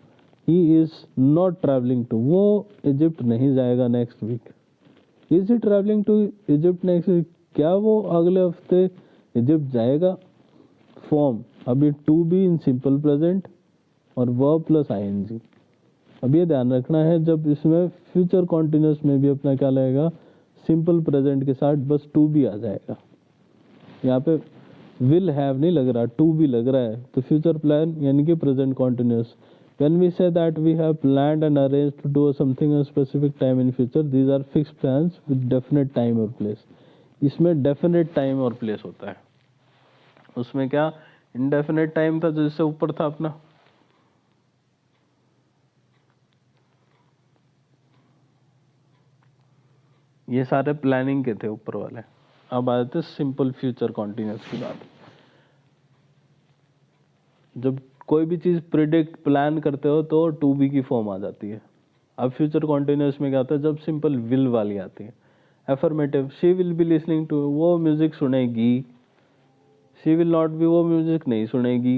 He is not travelling to, वो इजिप्ट नहीं जाएगा next week. Is he travelling to Egypt next week, क्या वो अगले हफ्ते इजिप्ट जाएगा। फॉर्म अभी to be in simple present और वर्ब प्लस आईएनजी। अब ये ध्यान रखना है, जब इसमें फ्यूचर कॉन्टिन्यूस में भी अपना क्या लगेगा, सिंपल प्रेजेंट के साथ बस टू बी आ जाएगा। यहाँ पे विल हैव नहीं लग रहा, टू बी लग रहा है, तो फ्यूचर प्लान यानी कि present continuous. When we say that we have planned and arranged to do something at a specific time in future, these are fixed plans with definite time or place। इसमें definite time और place होता है, उसमें क्या indefinite time था जिससे ऊपर था अपना। ये सारे प्लानिंग के थे ऊपर वाले। अब आए थे सिंपल फ्यूचर कॉन्टिन्यूस की बात। जब कोई भी चीज प्रिडिक्ट प्लान करते हो तो टू बी की फॉर्म आ जाती है। अब फ्यूचर कॉन्टिन्यूस में क्या होता है, जब सिंपल विल वाली आती है। Affirmative, she will be listening to, वो म्यूजिक सुनेगी। शी विल नॉट बी, वो म्यूजिक नहीं सुनेगी।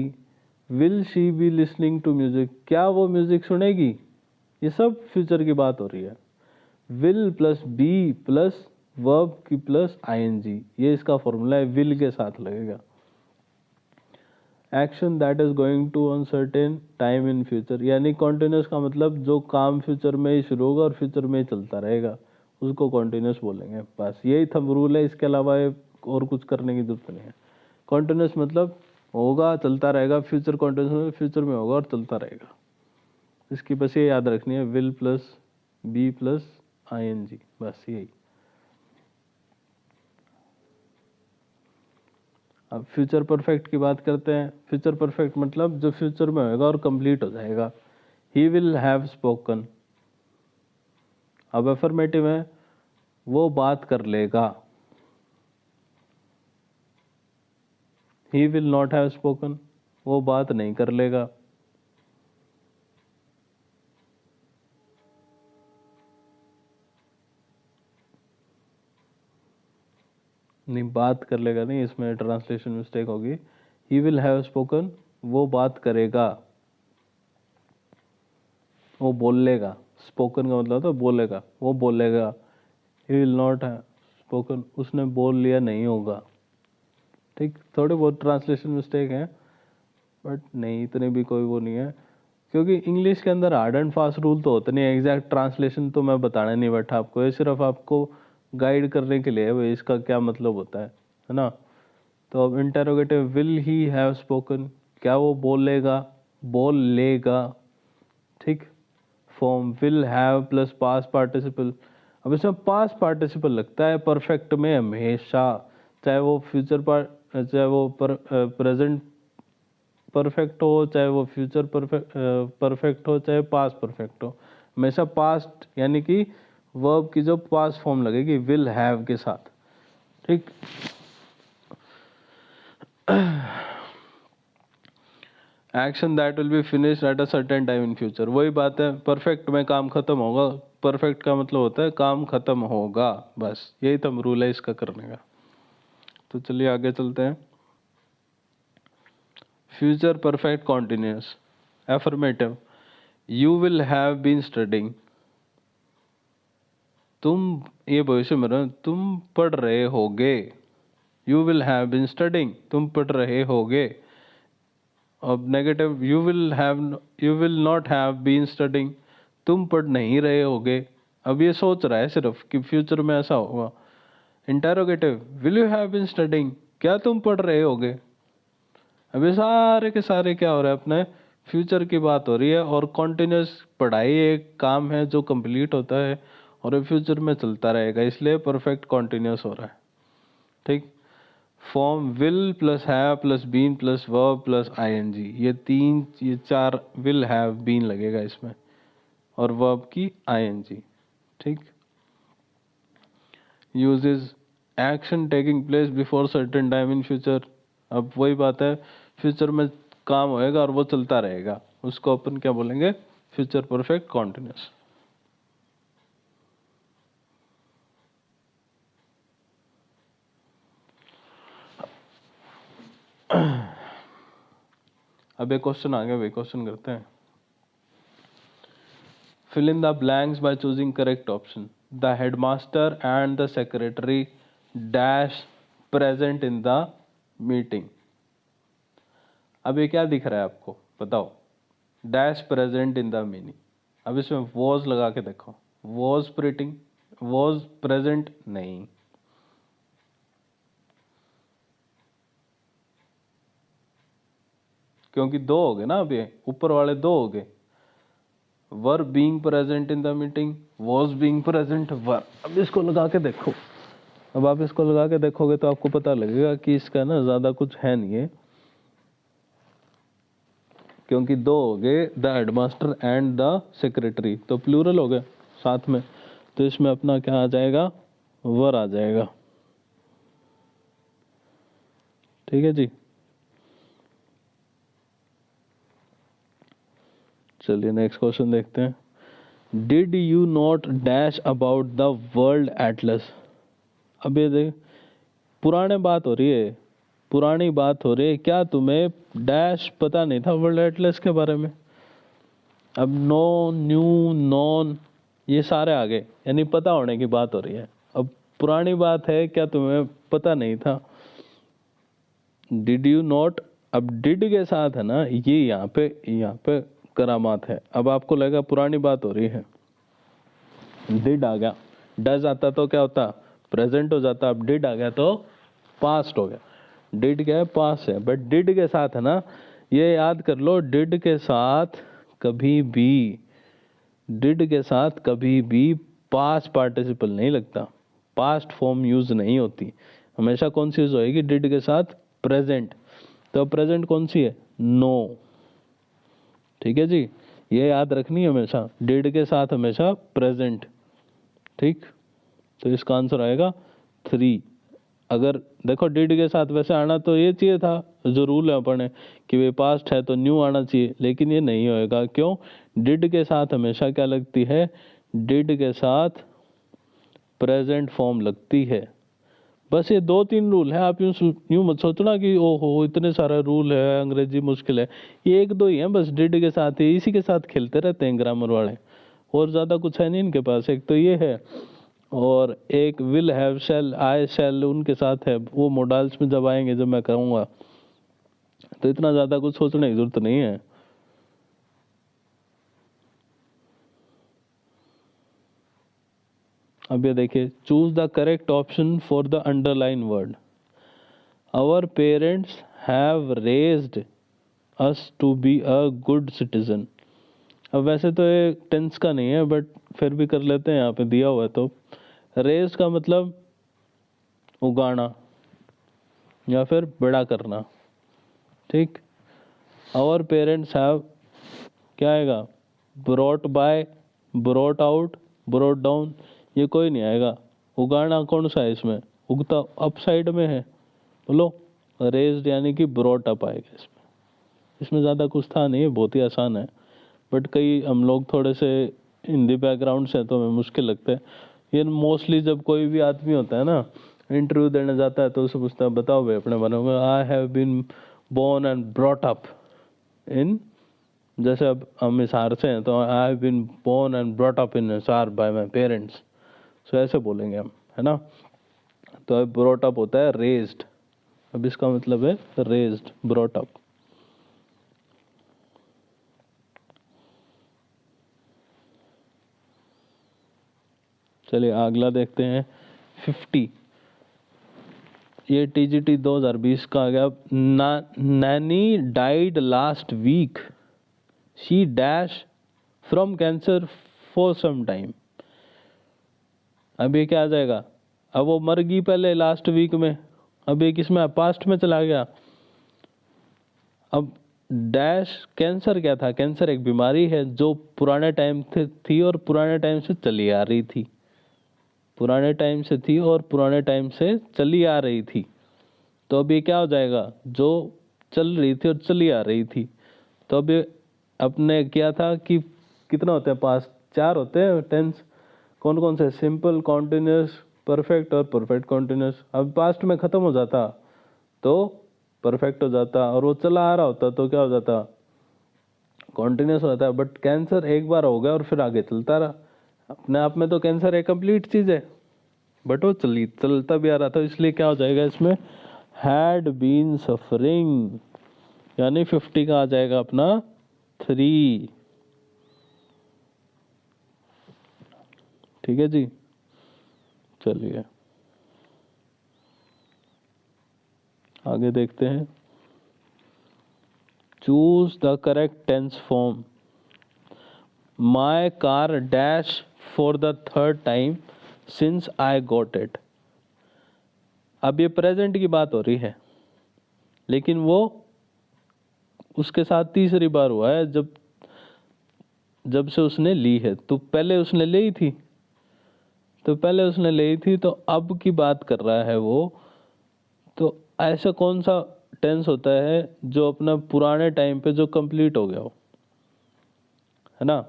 Will she be listening to music, क्या वो म्यूजिक सुनेगी। ये सब फ्यूचर की बात हो रही है। Will plus be plus verb की प्लस आईएनजी, ये इसका फॉर्मूला है, विल के साथ लगेगा। Action that is going to uncertain time in future, यानी कॉन्टिन्यूस का मतलब जो काम फ्यूचर में ही शुरू होगा और फ्यूचर में ही चलता रहेगा, उसको कॉन्टिन्यूस बोलेंगे। बस यही थंब रूल है, इसके अलावा और कुछ करने की जरूरत नहीं है। कॉन्टिन्यूस मतलब होगा, चलता रहेगा। फ्यूचर कॉन्टिन्यूस में फ्यूचर में होगा और चलता रहेगा। इसकी बस ये याद रखनी है, will plus be plus ING, बस यही। अब फ्यूचर परफेक्ट की बात करते हैं। फ्यूचर परफेक्ट मतलब जो फ्यूचर में होगा और कंप्लीट हो जाएगा। ही विल हैव स्पोकन, अब अफर्मेटिव है, वो बात कर लेगा। He will not have spoken, वो बात नहीं कर लेगा। नहीं, बात कर लेगा नहीं, इसमें ट्रांसलेशन मिस्टेक होगी। ही विल हैव स्पोकन, वो बात करेगा, वो बोल लेगा। स्पोकन का मतलब था बोलेगा, वो बोलेगा। He will not have spoken, उसने बोल लिया नहीं होगा। ठीक, थोड़े बहुत ट्रांसलेशन मिस्टेक हैं, बट नहीं इतने भी कोई वो नहीं है, क्योंकि इंग्लिश के अंदर हार्ड एंड फास्ट रूल तो होते नहीं। एग्जैक्ट ट्रांसलेशन तो मैं बताने नहीं बैठा आपको, ये सिर्फ आपको गाइड करने के लिए है भाई इसका क्या मतलब होता है ना। तो अब interrogative, will he have spoken, क्या वो बोलेगा, बोल लेगा। ठीक, form will have plus past participle. अब इसमें पास्ट पार्टिसिपल लगता है परफेक्ट में हमेशा, चाहे वो फ्यूचर चाहे वो प्रेजेंट परफेक्ट हो, चाहे वो फ्यूचर परफेक्ट हो, चाहे पास्ट परफेक्ट हो, हमेशा पास्ट यानी कि वर्ब की जो पास्ट फॉर्म लगेगी विल हैव के साथ। ठीक, action that will be finished at a certain time in future, वही बात है, परफेक्ट में काम खत्म होगा। परफेक्ट का मतलब होता है काम खत्म होगा, बस यही तो रूल है इसका करने का। तो चलिए आगे चलते हैं। Future perfect continuous. Affirmative, you will have been studying, तुम, ये भविष्य में रहो, तुम पढ़ रहे होगे। You will have been studying, तुम पढ़ रहे होगे। अब negative, you will not have been studying, तुम पढ़ नहीं रहे होगे। अब ये सोच रहा है सिर्फ कि फ्यूचर में ऐसा होगा। Interrogative, will you have been studying, क्या तुम पढ़ रहे होगे। अब ये सारे के सारे क्या हो रहा है, अपने फ्यूचर की बात हो रही है। और कॉन्टिन्यूस पढ़ाई एक काम है जो कंप्लीट होता है और फ्यूचर में चलता रहेगा, इसलिए परफेक्ट कॉन्टिन्यूस हो रहा है। ठीक। Form will plus have plus been plus verb plus ING, ये चार विल हैव बीन लगेगा इसमें, और वर्ब की आईएनजी। ठीक। Uses action taking place before certain time in future, अब वही बात है, फ्यूचर में काम होएगा और वो चलता रहेगा, उसको अपन क्या बोलेंगे, फ्यूचर परफेक्ट कॉन्टिन्यूस। अब एक क्वेश्चन आ गया, वही क्वेश्चन करते हैं। Fill in the blanks by choosing correct option. The headmaster and the secretary dash present in the meeting. अब ये क्या दिख रहा है आपको, बताओ। Dash present in the meeting, अब इसमें वॉज लगा के देखो, वॉज प्रिटिंग, वॉज प्रेजेंट नहीं, क्योंकि दो हो गए ना, अब ये ऊपर वाले दो हो गए, were being present in the meeting, was being present, were. अब इसको लगा के देखो, अब आप इसको लगा के देखोगे तो आपको पता लगेगा कि इसका ना ज्यादा कुछ है नहीं है, क्योंकि दो हो गए, the headmaster and the secretary, तो प्लूरल हो गए साथ में, तो इसमें अपना क्या आ जाएगा, वर आ जाएगा। ठीक है जी। चलिए नेक्स्ट क्वेश्चन देखते हैं। Did you not dash about the world Atlas. अब ये देख, पुराने बात हो रही है, पुरानी बात हो रही है, क्या तुम्हें डैश पता नहीं था वर्ल्ड एटलस के बारे में। अब नो, न्यू, नॉन, ये सारे आ गए, यानी पता होने की बात हो रही है। अब पुरानी बात है, क्या तुम्हें पता नहीं था। डिड यू नॉट, अब डिड के साथ है ना, ये यहाँ पे करामात है। अब आपको लगेगा पुरानी बात हो रही है, डिड आ गया, डज आता तो क्या होता, प्रेजेंट हो जाता, अब डिड आ गया तो पास्ट हो गया। डिड क्या है, पास्ट है, बट डिड के साथ है ना, ये याद कर लो, डिड के साथ कभी भी, डिड के साथ कभी भी पास्ट पार्टिसिपल नहीं लगता, पास्ट फॉर्म यूज नहीं होती, हमेशा कौन सी यूज होएगी, डिड के साथ प्रेजेंट। तो प्रेजेंट कौन सी है, नो। ठीक है जी, ये याद रखनी है हमेशा, डिड के साथ हमेशा प्रेजेंट। ठीक, तो इसका आंसर आएगा 3। अगर देखो डिड के साथ वैसे आना तो ये चाहिए था, जो रूल है अपने कि वे पास्ट है तो न्यू आना चाहिए, लेकिन ये नहीं होएगा, क्यों, डिड के साथ हमेशा क्या लगती है, डिड के साथ प्रेजेंट फॉर्म लगती है। बस ये 2-3 रूल है, आप यूं मत सोचना कि ओहो इतने सारे रूल है, अंग्रेजी मुश्किल है, ये 1-2 ही है बस, डिड के साथ ही, इसी के साथ खेलते रहते हैं ग्रामर वाले, और ज़्यादा कुछ है नहीं इनके पास। एक तो ये है, और एक विल हैव शैल आई शैल उनके साथ है, वो मॉडल्स में जब आएंगे, जब मैं कहूँगा, तो इतना ज़्यादा कुछ सोचने की जरूरत नहीं है। अब ये देखिए, choose the correct option for the underline word. Our parents have raised us to be a good citizen. अब वैसे तो ये टेंस का नहीं है, बट फिर भी कर लेते हैं, यहाँ पे दिया हुआ है तो। रेज का मतलब उगाना या फिर बड़ा करना। ठीक, आवर पेरेंट्स हैव क्या आएगा, brought by, brought out, brought down, ये कोई नहीं आएगा। उगाना कौन सा है इसमें, उगता अप साइड में है, बोलो, रेज्ड यानी कि ब्रॉट अप आएगा इसमें। इसमें ज़्यादा कुछ था नहीं, बहुत ही आसान है, बट कई हम लोग थोड़े से हिंदी बैकग्राउंड से, तो हमें मुश्किल लगता है ये। मोस्टली जब कोई भी आदमी होता है ना, इंटरव्यू देने जाता है, तो उसे पूछता है, बताओ भाई अपने बारे में, I have been born and brought up in, जैसे अब हम हिसार से हैं, तो I have been born and brought up in Hisar by my parents, so ऐसे बोलेंगे हम, है ना। तो अब ब्रॉट अप होता है रेज्ड, अब इसका मतलब है रेज्ड, ब्रॉट अप। चलिए अगला देखते हैं 50। ये टीजीटी 2020 का आ गया। Nanny died last week, she dash from cancer for some time. अब ये क्या आ जाएगा, अब वो मर गई पहले लास्ट वीक में, अब एक इसमें पास्ट में चला गया। अब डैश कैंसर क्या था? कैंसर एक बीमारी है जो पुराने टाइम से थी और पुराने टाइम से चली आ रही थी, पुराने टाइम से थी और पुराने टाइम से चली आ रही थी। तो अब ये क्या हो जाएगा? जो चल रही थी और चली आ रही थी। तो अब ये अपने क्या था कि कितना होते हैं पास्ट? 4 होते हैं टेंस। कौन कौन से? सिंपल, कॉन्टिन्यूस, परफेक्ट और परफेक्ट कॉन्टिन्यूस। अब पास्ट में खत्म हो जाता तो परफेक्ट हो जाता, और वो चला आ रहा होता तो क्या हो जाता? कॉन्टिन्यूस होता है। बट कैंसर एक बार हो गया और फिर आगे चलता रहा। अपने आप में तो कैंसर एक कंप्लीट चीज है, बट वो चलता भी आ रहा था, इसलिए क्या हो जाएगा इसमें? हैड बीन सफरिंग, यानी 50 का आ जाएगा अपना 3। ठीक है जी, चलिए आगे देखते हैं। Choose the correct tense form. My car dash for the third time since I got it. अब ये प्रेजेंट की बात हो रही है, लेकिन वो उसके साथ तीसरी बार हुआ है जब जब से उसने ली है। तो पहले उसने ली थी, तो अब की बात कर रहा है वो। तो ऐसा कौन सा टेंस होता है जो अपना पुराने टाइम पे जो कंप्लीट हो गया हो, है ना?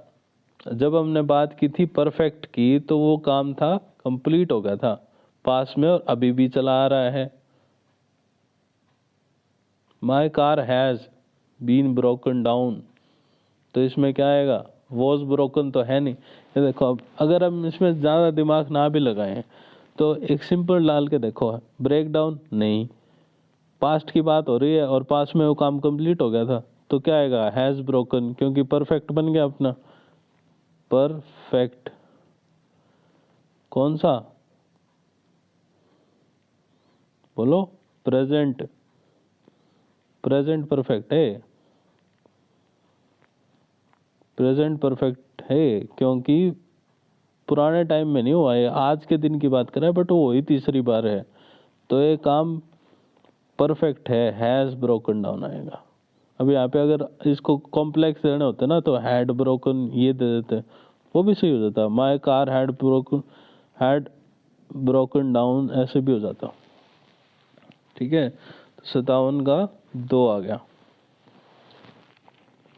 जब हमने बात की थी परफेक्ट की, तो वो काम था कंप्लीट हो गया था पास में और अभी भी चला आ रहा है। My car has been broken down, तो इसमें क्या आएगा? वॉज ब्रोकन तो है नहीं। ये देखो, अब अगर हम इसमें ज़्यादा दिमाग ना भी लगाएं तो एक सिंपल डाल के देखो, ब्रेक डाउन नहीं, पास्ट की बात हो रही है और पास्ट में वो काम कंप्लीट हो गया था, तो क्या आएगा? हैज़ ब्रोकन, क्योंकि परफेक्ट बन गया अपना। परफेक्ट कौन सा? बोलो। प्रेजेंट, प्रेजेंट परफेक्ट है, प्रेजेंट परफेक्ट है, क्योंकि पुराने टाइम में नहीं हुआ है, आज के दिन की बात कर रहा है, बट वो ही तीसरी बार है, तो ये काम परफेक्ट है, हैज़ ब्रोकन डाउन आएगा। अब यहाँ पे अगर इसको कॉम्प्लेक्स देने होते ना तो हैड ब्रोकन ये दे देते, वो भी सही हो जाता। My car had broken down ऐसे भी हो जाता। ठीक है, तो 57 का 2 आ गया।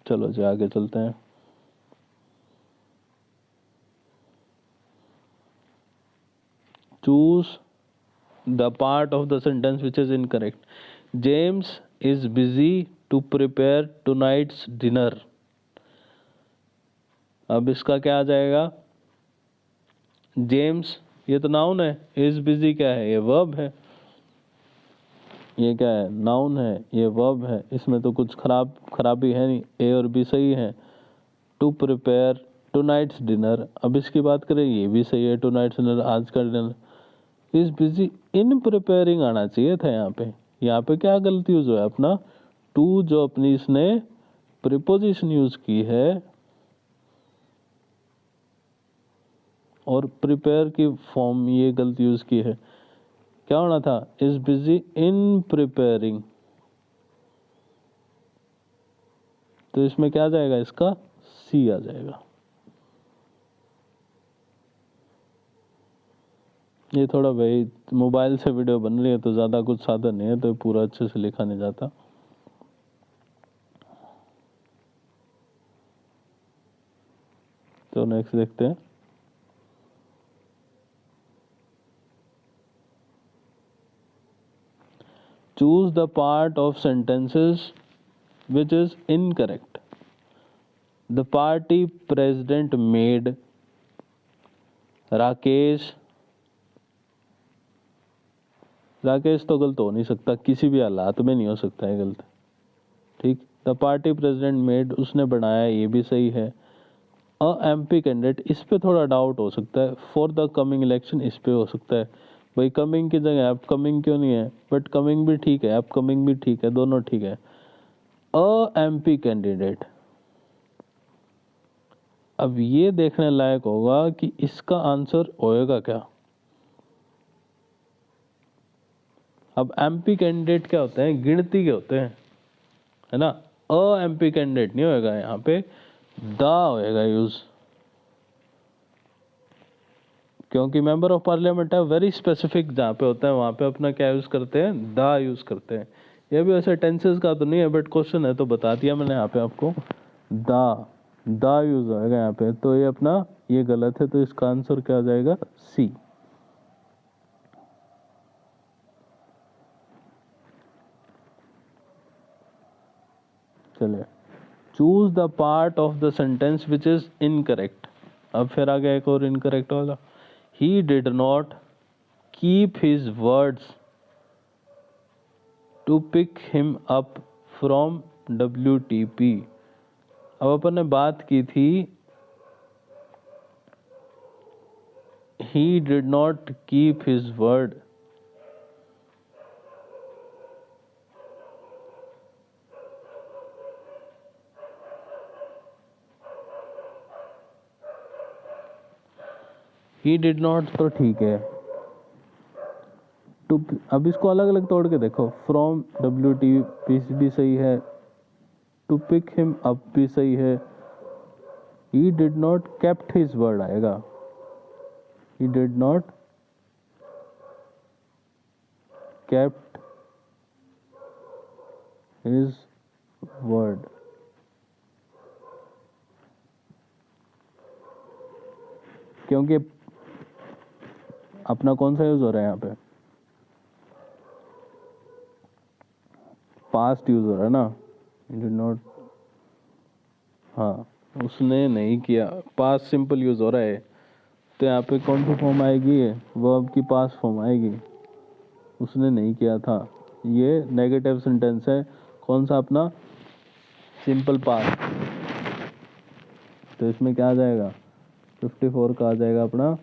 चलो जी आगे चलते हैं। Choose the part of the sentence which is incorrect. James is busy to prepare tonight's dinner. अब इसका क्या आ जाएगा? जेम्स ये तो नाउन है, इज बिजी क्या है? ये वर्ब है। ये क्या है? नाउन है, ये वर्ब है, इसमें तो कुछ खराबी है नहीं, ए और बी सही है। टू प्रिपेयर टुनाइट्स डिनर, अब इसकी बात करें ये भी सही है, टुनाइट्स डिनर, आज का dinner. Is busy in preparing आना चाहिए था यहाँ पे। यहाँ पे क्या गलती यूज हुआ है? अपना टू जो अपनी इसने प्रिपोजिशन यूज की है और प्रिपेयर की फॉर्म ये गलती यूज की है। क्या होना था? इज बिजी इन प्रिपेयरिंग, तो इसमें क्या आ जाएगा? इसका सी आ जाएगा। ये थोड़ा भाई मोबाइल से वीडियो बन रही है तो ज़्यादा कुछ साधन नहीं है, तो पूरा अच्छे से लिखा नहीं जाता। तो नेक्स्ट देखते हैं। Choose the part of sentences which is incorrect. The party president made Rakesh, Rakesh तो गलत हो नहीं सकता, किसी भी हालात में नहीं हो सकता है गलत। ठीक, द पार्टी प्रेसिडेंट मेड उसने बनाया, ये भी सही है। अ एमपी कैंडिडेट, इस पे थोड़ा डाउट हो सकता है। फॉर द कमिंग इलेक्शन, इस पे हो सकता है भाई, कमिंग की जगह अप कमिंग क्यों नहीं है? बट कमिंग भी ठीक है, अप कमिंग भी ठीक है, दोनों ठीक है। अ एमपी कैंडिडेट, अब ये देखने लायक होगा कि इसका आंसर होएगा क्या। अब एमपी कैंडिडेट क्या होते हैं, गिनती के होते हैं, है ना। अ एमपी कैंडिडेट नहीं होएगा, यहाँ पे द होएगा यूज, क्योंकि मेंबर ऑफ पार्लियामेंट है वेरी स्पेसिफिक, जहाँ पे होता है वहाँ पे अपना क्या यूज करते हैं, द यूज करते हैं। ये भी वैसे टेंसेस का तो नहीं है, बट क्वेश्चन है तो बता दिया मैंने यहाँ पे आपको, द यूज होएगा यहाँ पे, तो ये अपना ये गलत है, तो इसका आंसर क्या आ जाएगा, सी। चलिए, choose the part of the sentence which is incorrect. अब फिर आ गया एक और इनकरेक्ट वाला, he did not keep his words to pick him up from WTP। अब अपन ने बात की थी, he did not keep his word, he did not तो ठीक है, टू, अब इसको अलग अलग तोड़ के देखो, फ्रॉम WTP भी सही है, टू पिक हिम अप भी सही है, he did not kept his word आएगा, he did not kept his word। क्योंकि अपना कौन सा यूज हो रहा है यहाँ पे, पास्ट यूज हो रहा है ना, डिड नॉट, हाँ उसने नहीं किया, पास्ट सिंपल यूज हो रहा है, तो यहाँ पे कौन सी फॉर्म आएगी, वर्ब की पास्ट फॉर्म आएगी, उसने नहीं किया था। ये नेगेटिव सेंटेंस है, कौन सा अपना, सिंपल पास्ट, तो इसमें क्या आ जाएगा, 54 का आ जाएगा अपना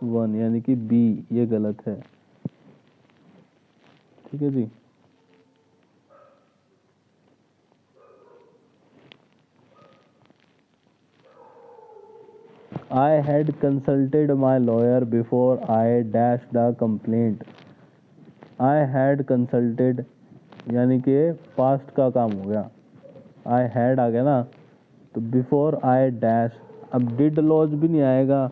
1, यानी कि बी, ये गलत है। ठीक है जी। I had consulted my lawyer before I dashed the complaint। I had consulted यानी कि पास्ट का काम हो गया, I had आ गया ना, तो before I dash, अब did लॉज भी नहीं आएगा,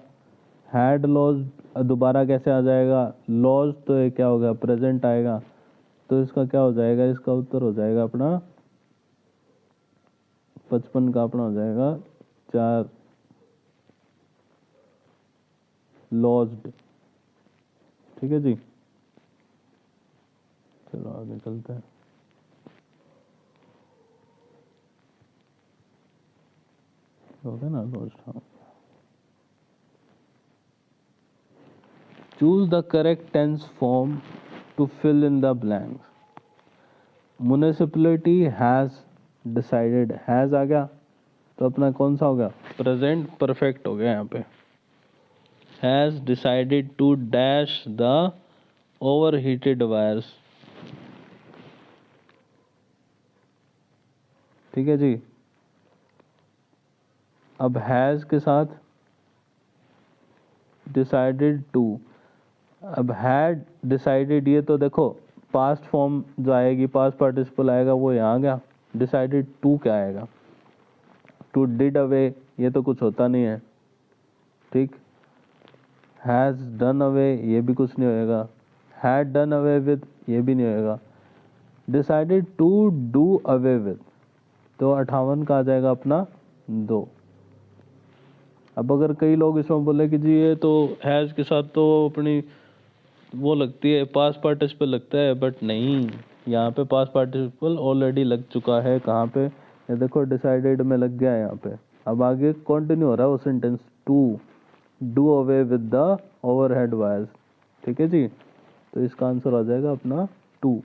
had लॉज दोबारा कैसे आ जाएगा, लॉज तो ये क्या होगा, प्रेजेंट आएगा, तो इसका क्या हो जाएगा, इसका उत्तर हो जाएगा अपना 55 का अपना हो जाएगा 4, लॉज्ड। ठीक है जी, चलो आगे चलते हैं। हो गया ना लॉज्ड, हाँ। Choose the correct tense form to fill in the blanks. Municipality has decided, has आ गया, तो अपना कौन सा हो गया, प्रेजेंट परफेक्ट हो गया यहाँ पे, has decided to dash the overheated wires. ठीक है जी। अब हैज के साथ डिसाइडेड टू, अब हैड डिसाइडेड, ये तो देखो पास्ट फॉर्म जो आएगी, पास्ट पार्टिसिपल आएगा, वो यहाँ आ गया, डिसाइडेड टू क्या आएगा, टू डिड अवे, ये तो कुछ होता नहीं है। ठीक, हैज डन अवे, ये भी कुछ नहीं होएगा, हैड डन अवे विद, ये भी नहीं होएगा, decided to do away with, तो 58 का आ जाएगा अपना 2। अब अगर कई लोग इसमें बोले कि जी ये तो हैज के साथ तो अपनी वो लगती है, पास्ट पार्टिसिपल लगता है, बट नहीं, यहाँ पे पास्ट पार्टिसिपल ऑलरेडी लग चुका है, कहाँ पे, ये देखो डिसाइडेड में लग गया है यहाँ पे। अब आगे कंटिन्यू हो रहा है वो sentence, to do away with the overhead wires. ठीक है जी, तो इसका आंसर आ जाएगा अपना 2।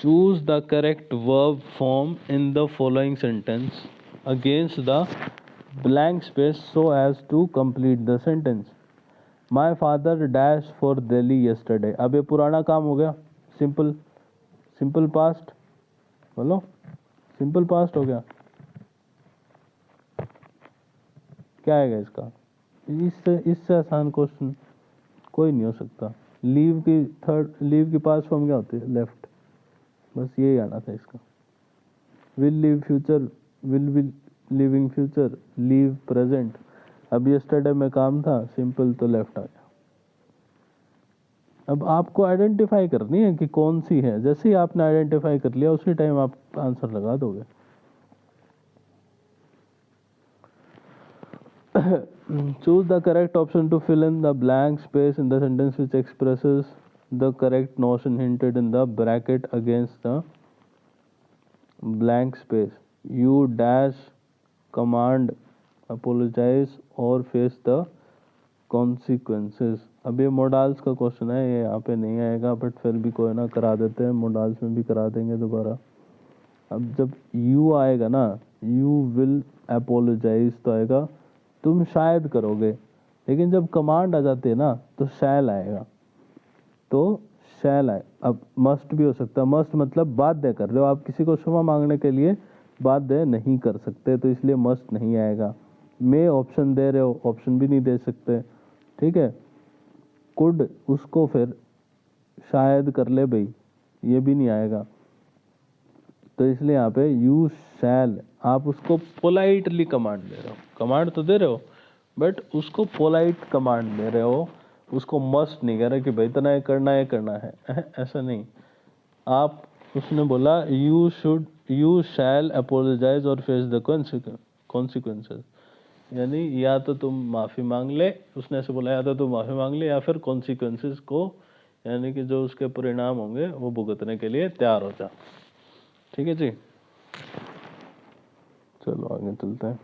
Choose the correct verb form in the following sentence against the blank space so as to complete the sentence। My father dashed for Delhi yesterday। अब ये पुराना काम हो गया, सिंपल, सिंपल पास्ट, बोलो सिंपल पास्ट हो गया, क्या आएगा इसका? इससे आसान क्वेश्चन कोई नहीं हो सकता। लीव की पास्ट फॉर्म क्या होती है? लेफ्ट। बस यही आना था इसका। Will leave future, will be living future, leave present. अब यस्टरडे में काम था, सिंपल, तो लेफ्ट आ गया। अब आपको आइडेंटिफाई करनी है कि कौन सी है। जैसे ही आपने आइडेंटिफाई कर लिया उसी टाइम आप आंसर लगा दोगे। Choose the correct option to fill in the blank space in the sentence which expresses the correct notion hinted in the bracket against the blank space. You dash command apologize or face the consequences. अब ये modals का question है, ये यहाँ पे नहीं आएगा, but फिर भी कोई ना करा देते हैं, मोडाल्स में भी करा देंगे दोबारा। अब जब यू आएगा ना, यू विल अपोलोजाइज तो आएगा, तुम शायद करोगे, लेकिन जब कमांड आ जाती है ना तो शैल आएगा, तो शैल आए। अब मस्ट भी हो सकता है, मस्ट मतलब बाध्य कर रहे हो आप किसी को क्षमा मांगने के लिए, बाध्य नहीं कर सकते, तो इसलिए मस्ट नहीं आएगा। मे ऑप्शन दे रहे हो, ऑप्शन भी नहीं दे सकते, ठीक है। कुड, उसको फिर शायद कर ले भाई, ये भी नहीं आएगा, तो इसलिए यहाँ पे यू शैल, आप उसको पोलाइटली कमांड दे रहे हो, कमांड तो दे रहे हो बट उसको पोलाइट कमांड दे रहे हो, उसको मस्ट नहीं कह रहे कि भाई इतना ये करना है, ऐसा नहीं। आप, उसने बोला यू शैल अपोलोजाइज और फेस द कॉन्सिक्वेंसेस, यानी या तो तुम माफ़ी मांग ले, उसने ऐसे बोला, या तो तुम माफ़ी मांग ले या फिर कॉन्सिक्वेंसेस को, यानी कि जो उसके परिणाम होंगे वो भुगतने के लिए तैयार हो जा। ठीक है जी, चलो आगे चलते हैं।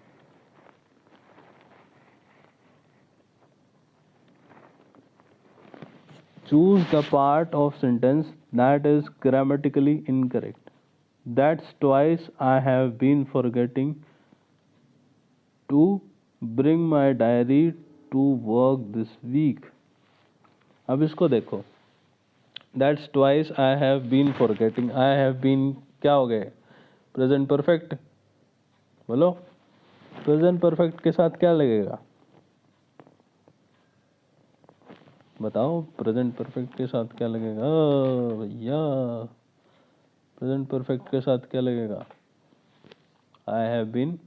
Choose the part of sentence that is grammatically incorrect. That's twice I have been forgetting to bring my diary to work this week. अब इसको देखो, That's twice I have been forgetting. I have been क्या हो गए? Present perfect. बोलो, present perfect के साथ क्या लगेगा? बताओ, प्रेजेंट परफेक्ट के साथ क्या लगेगा भैया? प्रेजेंट परफेक्ट के साथ क्या लगेगा? I have been,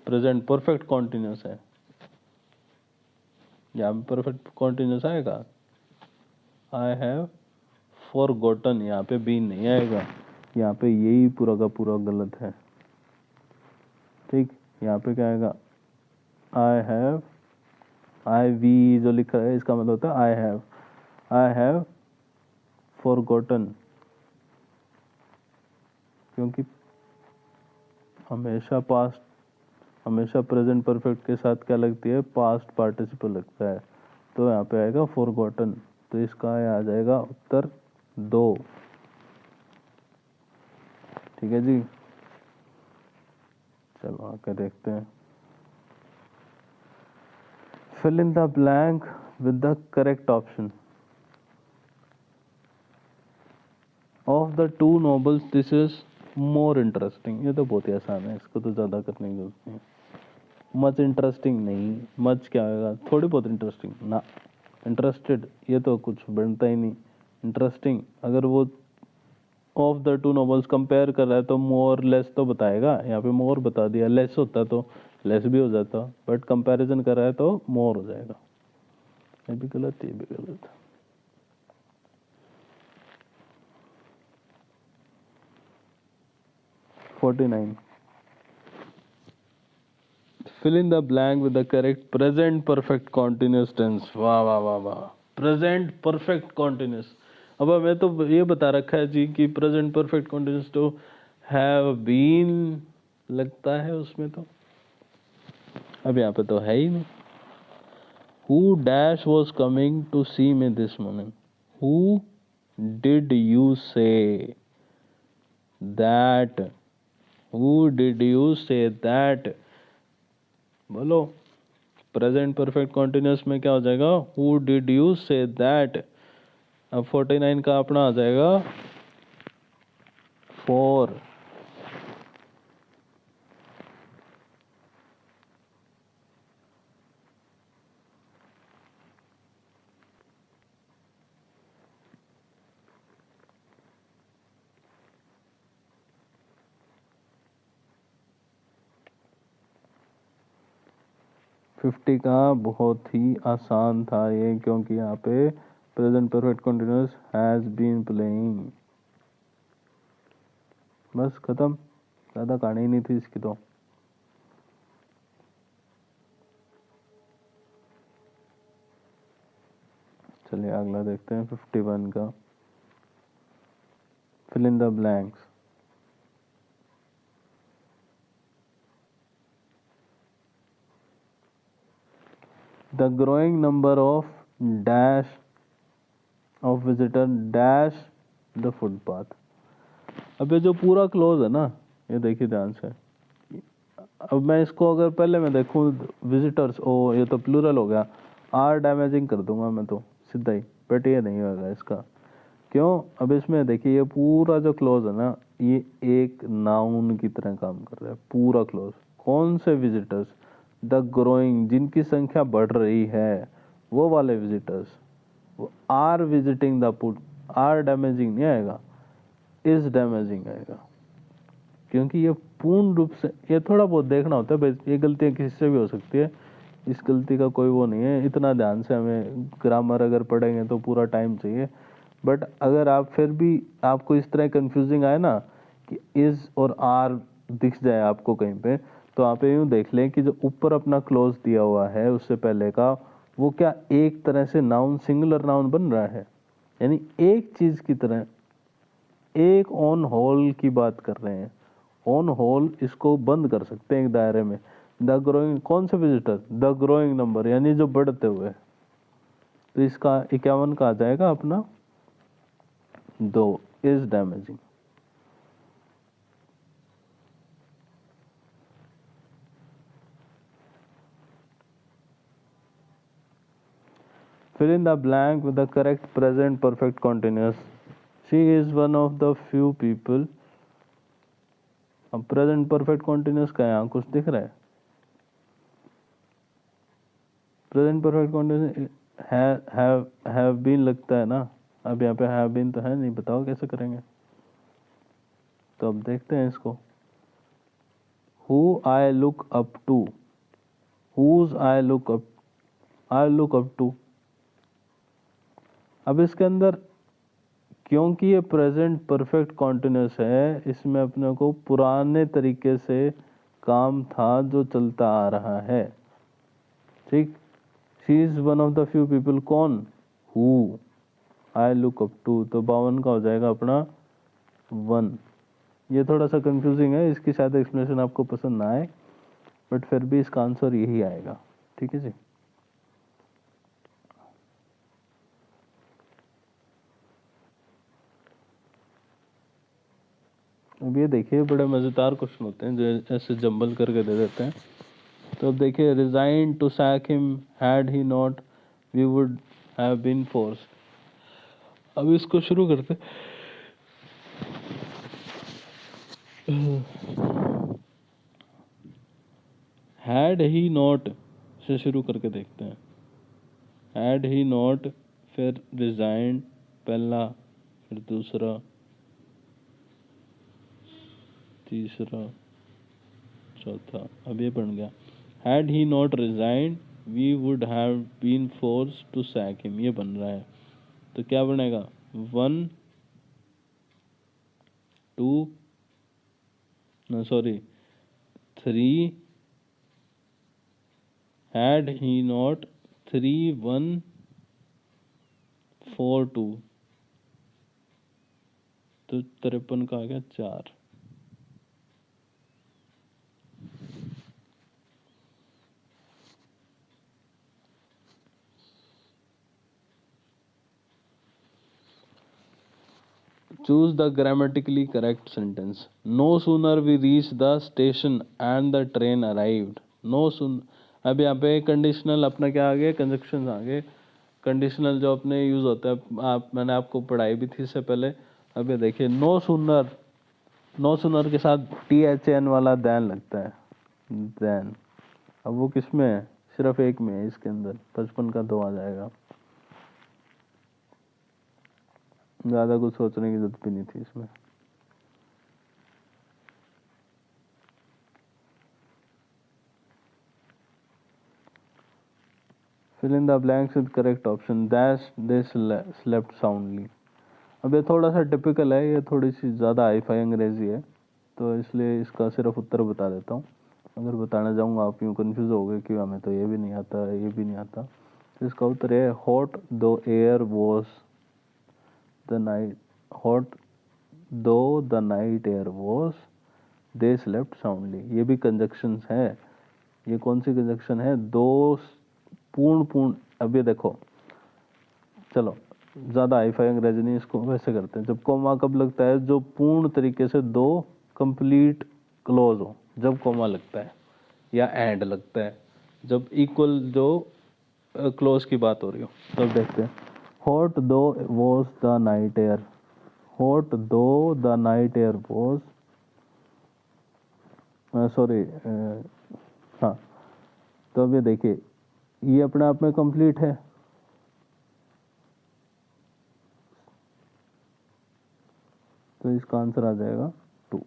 present perfect continuous है, यहाँ पे परफेक्ट कॉन्टिन्यूस आएगा। आई हैव फॉरगॉटन, यहाँ पे बीन नहीं आएगा, यहाँ पे यही पूरा का पूरा गलत है। ठीक, यहाँ पे क्या आएगा? आई वी जो लिखा है इसका मतलब होता है आई हैव फॉरगॉटन, क्योंकि हमेशा प्रेजेंट परफेक्ट के साथ क्या लगती है? पास्ट पार्टिसिपल लगता है, तो यहाँ पे आएगा फॉरगॉटन, तो इसका आ जाएगा उत्तर 2। ठीक है जी, चलो आगे देखते हैं। Fill in the blank with the correct option. Of the two novels, this is more interesting. ये तो बहुत ही आसान है, इसको तो ज़्यादा करने की जरूरत नहीं। मच इंटरेस्टिंग नहीं, मच क्या होगा? थोड़ी बहुत इंटरेस्टिंग ना, इंटरेस्टेड ये तो कुछ बनता ही नहीं। इंटरेस्टिंग, अगर वो of the two novels compare कर रहा है तो मोर लेस तो बताएगा, यहाँ पे मोर बता दिया, लेस होता तो लेस भी हो जाता, बट कंपैरिजन कर रहा है तो मोर हो जाएगा। ये भी गलत, ये भी गलत। Fill in the blank with the correct present perfect continuous tense. वाह वाह वाह वाह, प्रेजेंट परफेक्ट कॉन्टिन्यूस। अब हमें तो ये बता रखा है जी कि प्रेजेंट परफेक्ट कॉन्टिन्यूस तो हैव बीन लगता है उसमें, तो अब यहाँ पे तो है ही नहीं। Who dash was coming to see me this morning? Who did you say that? Who did you say that? बोलो, प्रेजेंट परफेक्ट कॉन्टिन्यूस में क्या हो जाएगा? Who did you say that? अब 49 का अपना आ जाएगा 4. फिफ्टी का बहुत ही आसान था ये, क्योंकि यहाँ पे present perfect continuous has been playing. बस खत्म, ज़्यादा कहानी नहीं थी इसकी तो। चलिए अगला देखते हैं 51 का। Fill in the blanks. The growing number of dash of visitor dash the footpath. अब ये जो पूरा क्लोज है ना, ये देखिए ध्यान से। अब मैं इसको अगर पहले मैं देखूं विजिटर्स, ओ ये तो प्लूरल हो गया, आर डैमेजिंग कर दूंगा मैं तो सीधा ही, बट ये नहीं होगा इसका। क्यों? अब इसमें देखिए ये पूरा जो क्लोज है ना, ये एक नाउन की तरह काम कर रहा है पूरा क्लोज। कौन से विजिटर्स? द ग्रोइंग, जिनकी संख्या बढ़ रही है वो वाले विजिटर्स। वो are visiting the put, are damaging नहीं आएगा, इज डैमेजिंग आएगा। क्योंकि ये पूर्ण रूप से, ये थोड़ा बहुत देखना होता है भाई, ये गलतियाँ किसी से भी हो सकती है, इस गलती का कोई वो नहीं है। इतना ध्यान से हमें ग्रामर अगर पढ़ेंगे तो पूरा टाइम चाहिए। बट अगर आप फिर भी आपको इस तरह कंफ्यूजिंग आए ना कि इज और आर दिख जाए आपको कहीं पे, तो आप यूँ देख लें कि जो ऊपर अपना क्लोज दिया हुआ है उससे पहले का, वो क्या एक तरह से नाउन, सिंगुलर नाउन बन रहा है, यानी एक चीज की तरह, एक ऑन होल की बात कर रहे हैं। ऑन होल इसको बंद कर सकते हैं एक दायरे में। द ग्रोइंग, कौन से विजिटर? द ग्रोइंग नंबर, यानी जो बढ़ते हुए। तो इसका 51 का आ जाएगा अपना दो, is damaging. Fill in the blank with the correct present perfect continuous. She is one of the few people. अब प्रेजेंट परफेक्ट कॉन्टिन्यूस का यहाँ कुछ दिख रहा है? Present perfect continuous have been लगता है ना, अब यहाँ पे हैव बीन तो है नहीं, बताओ कैसे करेंगे? तो अब देखते हैं इसको। Who I look up to, whose I look up to. अब इसके अंदर क्योंकि ये प्रेजेंट परफेक्ट कॉन्टिन्यूस है, इसमें अपने को पुराने तरीके से काम था जो चलता आ रहा है, ठीक। She is one of the few people, कौन? Who I look up to, तो 52 का हो जाएगा अपना 1। ये थोड़ा सा कंफ्यूजिंग है, इसकी शायद एक्सप्लेनेशन आपको पसंद ना आए, बट फिर भी इसका आंसर यही आएगा, ठीक है जी। अब ये देखिए बड़े मज़ेदार क्वेश्चन होते हैं जो ऐसे जंबल करके दे देते हैं। तो अब देखिए, resign to sack him had he not we would have been force. अब इसको शुरू करते, हैड ही नॉट से शुरू करके देखते हैं। हैड ही नॉट, फिर रिजाइन पहला, फिर दूसरा, तीसरा, चौथा। अब ये बन गया had he not resigned we would have been force to sack him, ये बन रहा है। तो क्या बनेगा? 1 2 सॉरी 3 हैड ही नॉट 3 1 4 2, तो 53 का आ गया 4। Choose the grammatically correct sentence. No sooner we reached the station and the train arrived. No soon, अब यहाँ पे कंडीशनल अपना क्या आ गया? कंजक्शन आ गए। कंडीशनल जो अपने यूज होता है, मैंने आपको पढ़ाई भी थी इससे पहले। अब ये देखिए, नो सूनर नो सुनर के साथ THN वाला दैन लगता है, दैन। अब वो किस में है? सिर्फ एक में है, इसके अंदर 55 का 2 आ जाएगा। ज़्यादा कुछ सोचने की जरूरत भी नहीं थी इसमें। Fill in the blanks with correct option. Dash they slept soundly. अब ये थोड़ा सा टिपिकल है, ये थोड़ी सी ज़्यादा हाई-फाई अंग्रेजी है, तो इसलिए इसका सिर्फ उत्तर बता देता हूँ। अगर बताने जाऊँगा आप यूँ कन्फ्यूज़ होगे कि हमें तो ये भी नहीं आता, ये भी नहीं आता। तो इसका उत्तर है hot though air was the night, hot though the night air was they slept soundly. ये भी कंजक्शंस है। ये कौन सी कंजक्शन है? दो पूर्ण। अब ये देखो, चलो ज़्यादा हाई-फाई अंग्रेजी नहीं, इसको वैसे करते हैं। जब कोमा कब लगता है? जो पूर्ण तरीके से दो कंप्लीट क्लोज हो, जब कोमा लगता है, या एंड लगता है, जब इक्वल जो क्लोज की बात हो रही हो। तब देखते हैं। Hot though was the night air, hot though the night air was, sorry, हाँ। तो अब ये देखिए, ये अपने आप में कंप्लीट है, तो इसका आंसर आ जाएगा 2।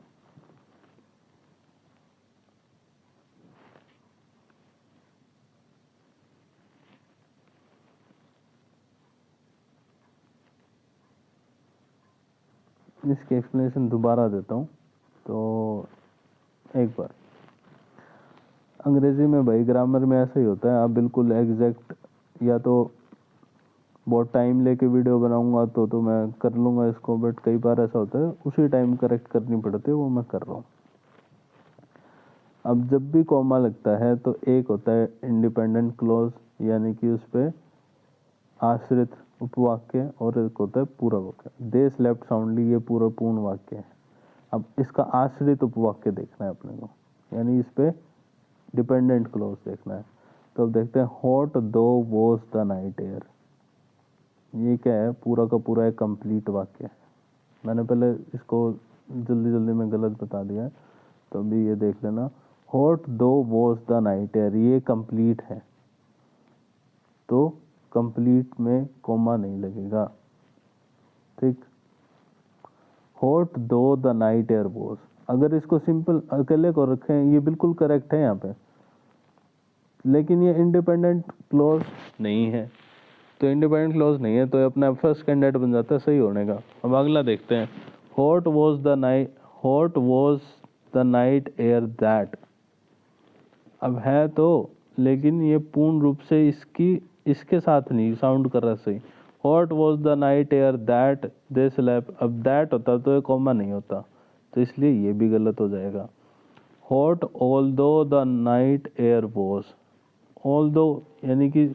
इसकी एक्सप्लेनेशन दोबारा देता हूँ। तो एक बार, अंग्रेजी में भाई ग्रामर में ऐसा ही होता है, आप बिल्कुल एग्जैक्ट, या तो बहुत टाइम लेके वीडियो बनाऊंगा तो मैं कर लूँगा इसको, बट कई बार ऐसा होता है उसी टाइम करेक्ट करनी पड़ती है, वो मैं कर रहा हूँ। अब जब भी कॉमा लगता है तो एक होता है इंडिपेंडेंट क्लॉज, यानी कि उस पर आश्रित उपवाक्य, और एक होता है पूरा वाक्य। दे स्लेप्ट साउंडली, ये पूरा पूर्ण वाक्य है। अब इसका आश्रित उपवाक्य देखना है अपने को, यानी इस पे डिपेंडेंट क्लॉज देखना है। तो अब देखते हैं, hot though was the night air. ये क्या है? पूरा का पूरा एक कंप्लीट वाक्य है। मैंने पहले इसको जल्दी में गलत बता दिया है, तो अभी ये देख लेना। Hot though was the night air, ये कंप्लीट है, तो कंप्लीट में कोमा नहीं लगेगा, ठीक। Hot though the night air was, अगर इसको सिंपल अकेले को रखें, ये बिल्कुल करेक्ट है यहाँ पे, लेकिन ये इंडिपेंडेंट क्लॉज नहीं है। तो इंडिपेंडेंट क्लॉज नहीं है तो अपना फर्स्ट कैंडिडेट बन जाता है सही होने का। अब अगला देखते हैं। Hot was the night air that. अब है तो, लेकिन ये पूर्ण रूप से इसके साथ नहीं साउंड कर रहा सही। Hot was the night air that they slept, अब दैट होता तो ये कॉमा नहीं होता, तो इसलिए ये भी गलत हो जाएगा। Hot although the night air was, although यानी कि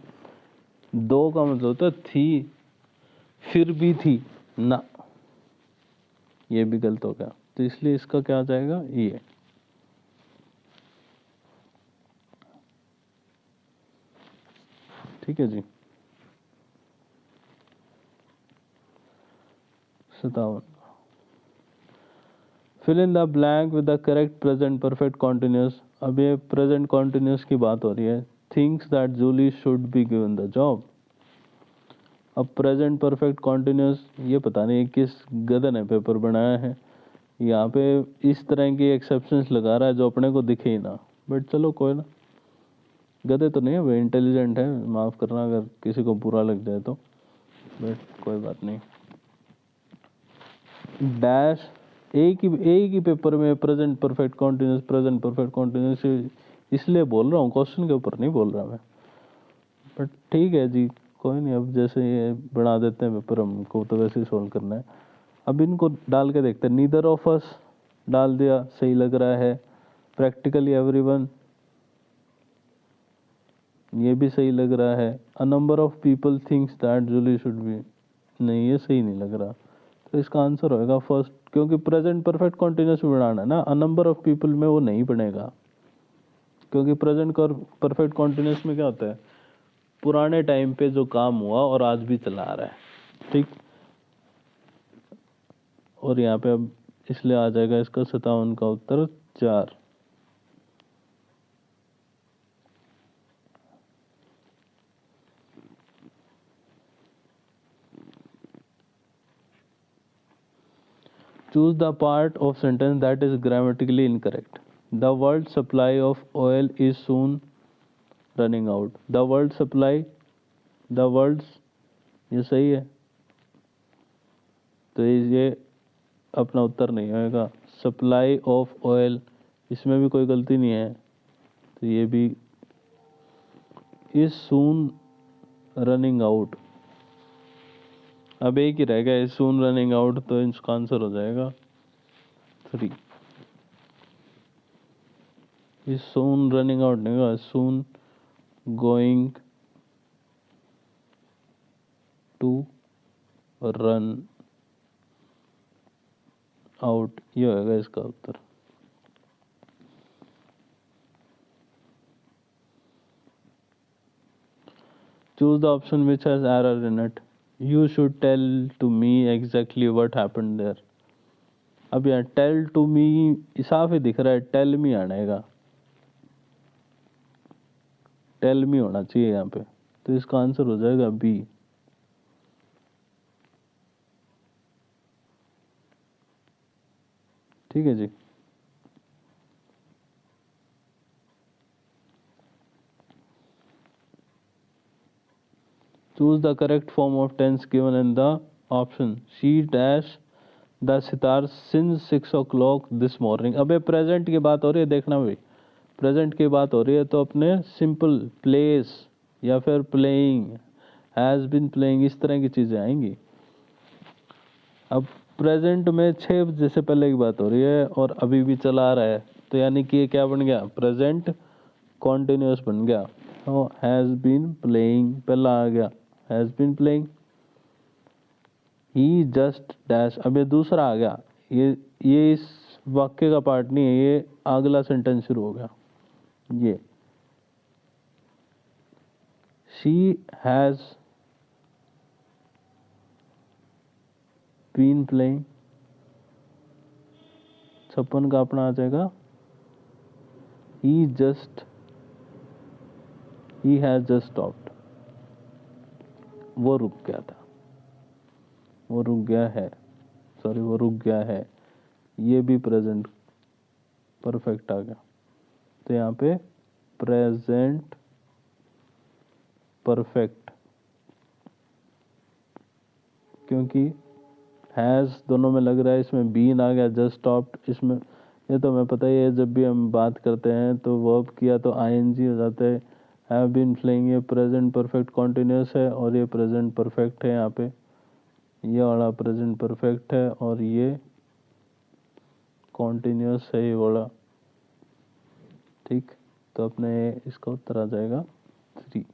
दो का मतलब होता है थी, फिर भी थी ना, ये भी गलत हो गया, तो इसलिए इसका क्या आ जाएगा? ये। ठीक है जी। 57, fill in the blank with the correct present perfect continuous. अब ये प्रेजेंट कॉन्टिन्यूस की बात हो रही है। Thinks that Julie should be given the job. अब प्रेजेंट परफेक्ट कॉन्टिन्यूस, ये पता नहीं किस गधे ने पेपर बनाया है, यहाँ पे इस तरह की एक्सेप्शंस लगा रहा है जो अपने को दिखे ही ना, बट चलो कोई ना, गधे तो नहीं है भाई, इंटेलिजेंट है, माफ़ करना अगर किसी को बुरा लग जाए तो, बट कोई बात नहीं। डैश, एक ही पेपर में प्रेजेंट परफेक्ट कॉन्टिन्यूस इसलिए बोल रहा हूँ, क्वेश्चन के ऊपर नहीं बोल रहा मैं, बट ठीक है जी, कोई नहीं। अब जैसे ये बना देते हैं पेपर, हमको तो वैसे ही सोल्व करना है। अब इनको डाल के देखते हैं। नीदर ऑफ अस डाल दिया, सही लग रहा है। प्रैक्टिकली एवरीवन, ये भी सही लग रहा है। A number of people thinks that Julie should be, नहीं ये सही नहीं लग रहा, तो इसका आंसर होएगा फर्स्ट, क्योंकि प्रेजेंट परफेक्ट कॉन्टिन्यूस में बनाना है ना। अ नंबर ऑफ पीपल में वो नहीं बनेगा, क्योंकि प्रेजेंट परफेक्ट कॉन्टिन्यूस में क्या होता है? पुराने टाइम पे जो काम हुआ और आज भी चला आ रहा है, ठीक। और यहाँ पे अब इसलिए आ जाएगा इसका 57 का उत्तर 4। Choose the part of sentence that is grammatically incorrect. The world supply of oil is soon running out. The world supply, the world's, ये सही है, तो ये अपना उत्तर नहीं होगा। सप्लाई ऑफ ऑयल, इसमें भी कोई गलती नहीं है, तो ये भी इज सून रनिंग आउट। अब एक ही रह गया, इज सून रनिंग आउट, तो इसका आंसर हो जाएगा 3। इज सून रनिंग आउट नहीं होगा, soon going to run out, ये होगा इसका उत्तर। Choose the option which has error in it. You should tell to me exactly what happened there. अब यहाँ tell to me साफ ही दिख रहा है, tell me आनेगा, tell me होना चाहिए यहाँ पे, तो इसका आंसर हो जाएगा B। ठीक है जी। Choose the correct form of tense given in the option. She dash the sitar since 6 o'clock this morning. अबे प्रेजेंट की बात हो रही है, देखना भाई, प्रेजेंट की बात हो रही है, तो अपने सिंपल प्लेस या फिर प्लेइंग, हैज बीन प्लेइंग, इस तरह की चीजें आएंगी। अब प्रेजेंट में 6 बजे से पहले की बात हो रही है और अभी भी चला रहा है, तो यानी कि ये क्या बन गया, प्रेजेंट कॉन्टिन्यूस बन गया। तो हैज बीन प्लेइंग पहला आ गया, has been playing. He just dash, अब ये दूसरा आ गया, ये इस वाक्य का पार्ट नहीं है, ये अगला सेंटेंस शुरू हो गया। ये शी हैज बीन प्लेइंग, 56 का अपना आ जाएगा ही हैज जस्ट स्टॉप्ड, वो रुक गया था, वो रुक गया है, सॉरी वो रुक गया है, ये भी प्रेजेंट परफेक्ट आ गया, तो यहाँ पे प्रेजेंट परफेक्ट, क्योंकि हैज दोनों में लग रहा है, इसमें बीन आ गया, जस्ट स्टॉप्ड, इसमें ये तो हमें पता ही है, जब भी हम बात करते हैं तो वर्ब किया तो आईएनजी हो जाता है। हैव बीन प्लेइंग ये प्रेजेंट परफेक्ट कॉन्टिन्यूस है और ये प्रेजेंट परफेक्ट है, यहाँ पे ये वाला प्रेजेंट परफेक्ट है और ये कॉन्टिन्यूस है ये वाला। ठीक, तो अपने इसका उत्तर आ जाएगा 3।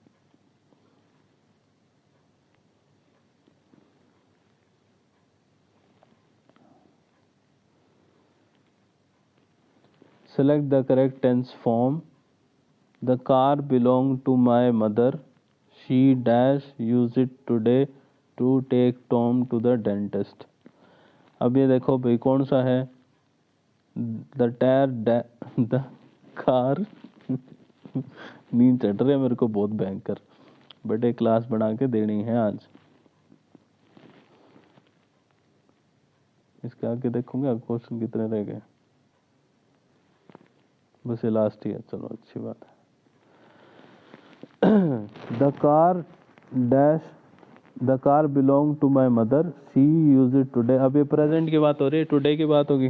Select the correct tense form. The car belonged to my mother. She dash use it today to take Tom to the dentist. अब ये देखो भाई कौन सा है, the car नींद चढ़ रही है मेरे को बहुत भयंकर, बट एक क्लास बना के देनी है आज। इसके आगे देखूंगा क्वेश्चन कितने रह गए, बस ये लास्ट ही है, चलो अच्छी बात है। The car belong to my mother, she use it today. अब ये प्रेजेंट की बात हो रही है, टुडे की बात होगी,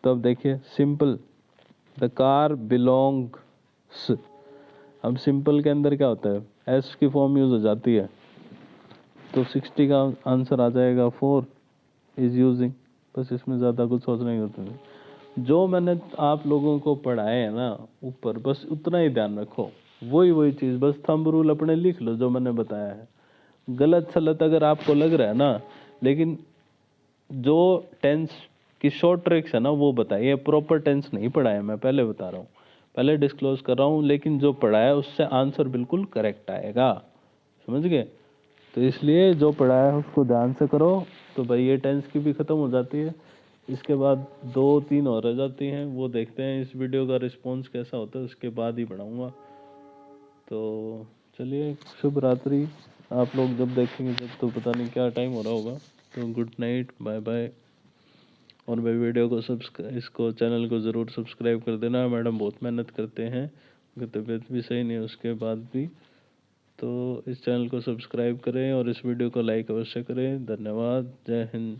तो अब देखिए सिंपल, द कार बिलोंग्स, अब सिंपल के अंदर क्या होता है, एस की फॉर्म यूज हो जाती है, तो 60 का आंसर आ जाएगा 4 इज यूजिंग। बस इसमें ज़्यादा कुछ सोचना ही होता है, जो मैंने आप लोगों को पढ़ाए है ना ऊपर, बस उतना ही ध्यान रखो, वही चीज़, बस थंब रूल अपने लिख लो जो मैंने बताया है। गलत सलत अगर आपको लग रहा है ना, लेकिन जो टेंस की शॉर्ट ट्रिक्स है ना वो बताइए, प्रॉपर टेंस नहीं पढ़ाया, मैं पहले बता रहा हूँ, पहले डिस्क्लोज कर रहा हूँ, लेकिन जो पढ़ाया उससे आंसर बिल्कुल करेक्ट आएगा, समझ गए। तो इसलिए जो पढ़ाया है उसको ध्यान से करो, तो भाई ये टेंस की भी ख़त्म हो जाती है, इसके बाद 2-3 और रह जाती हैं, वो देखते हैं इस वीडियो का रिस्पॉन्स कैसा होता है, उसके बाद ही बढ़ाऊँगा। तो चलिए, शुभ रात्रि। आप लोग जब देखेंगे जब तो पता नहीं क्या टाइम हो रहा होगा। तो गुड नाइट, बाय बाय। और भाई वीडियो को इसको चैनल को ज़रूर सब्सक्राइब कर देना। मैडम बहुत मेहनत करते हैं, उनकी तबीयत भी सही नहीं है उसके बाद भी। तो इस चैनल को सब्सक्राइब करें और इस वीडियो को लाइक अवश्य करें। धन्यवाद। जय हिंद।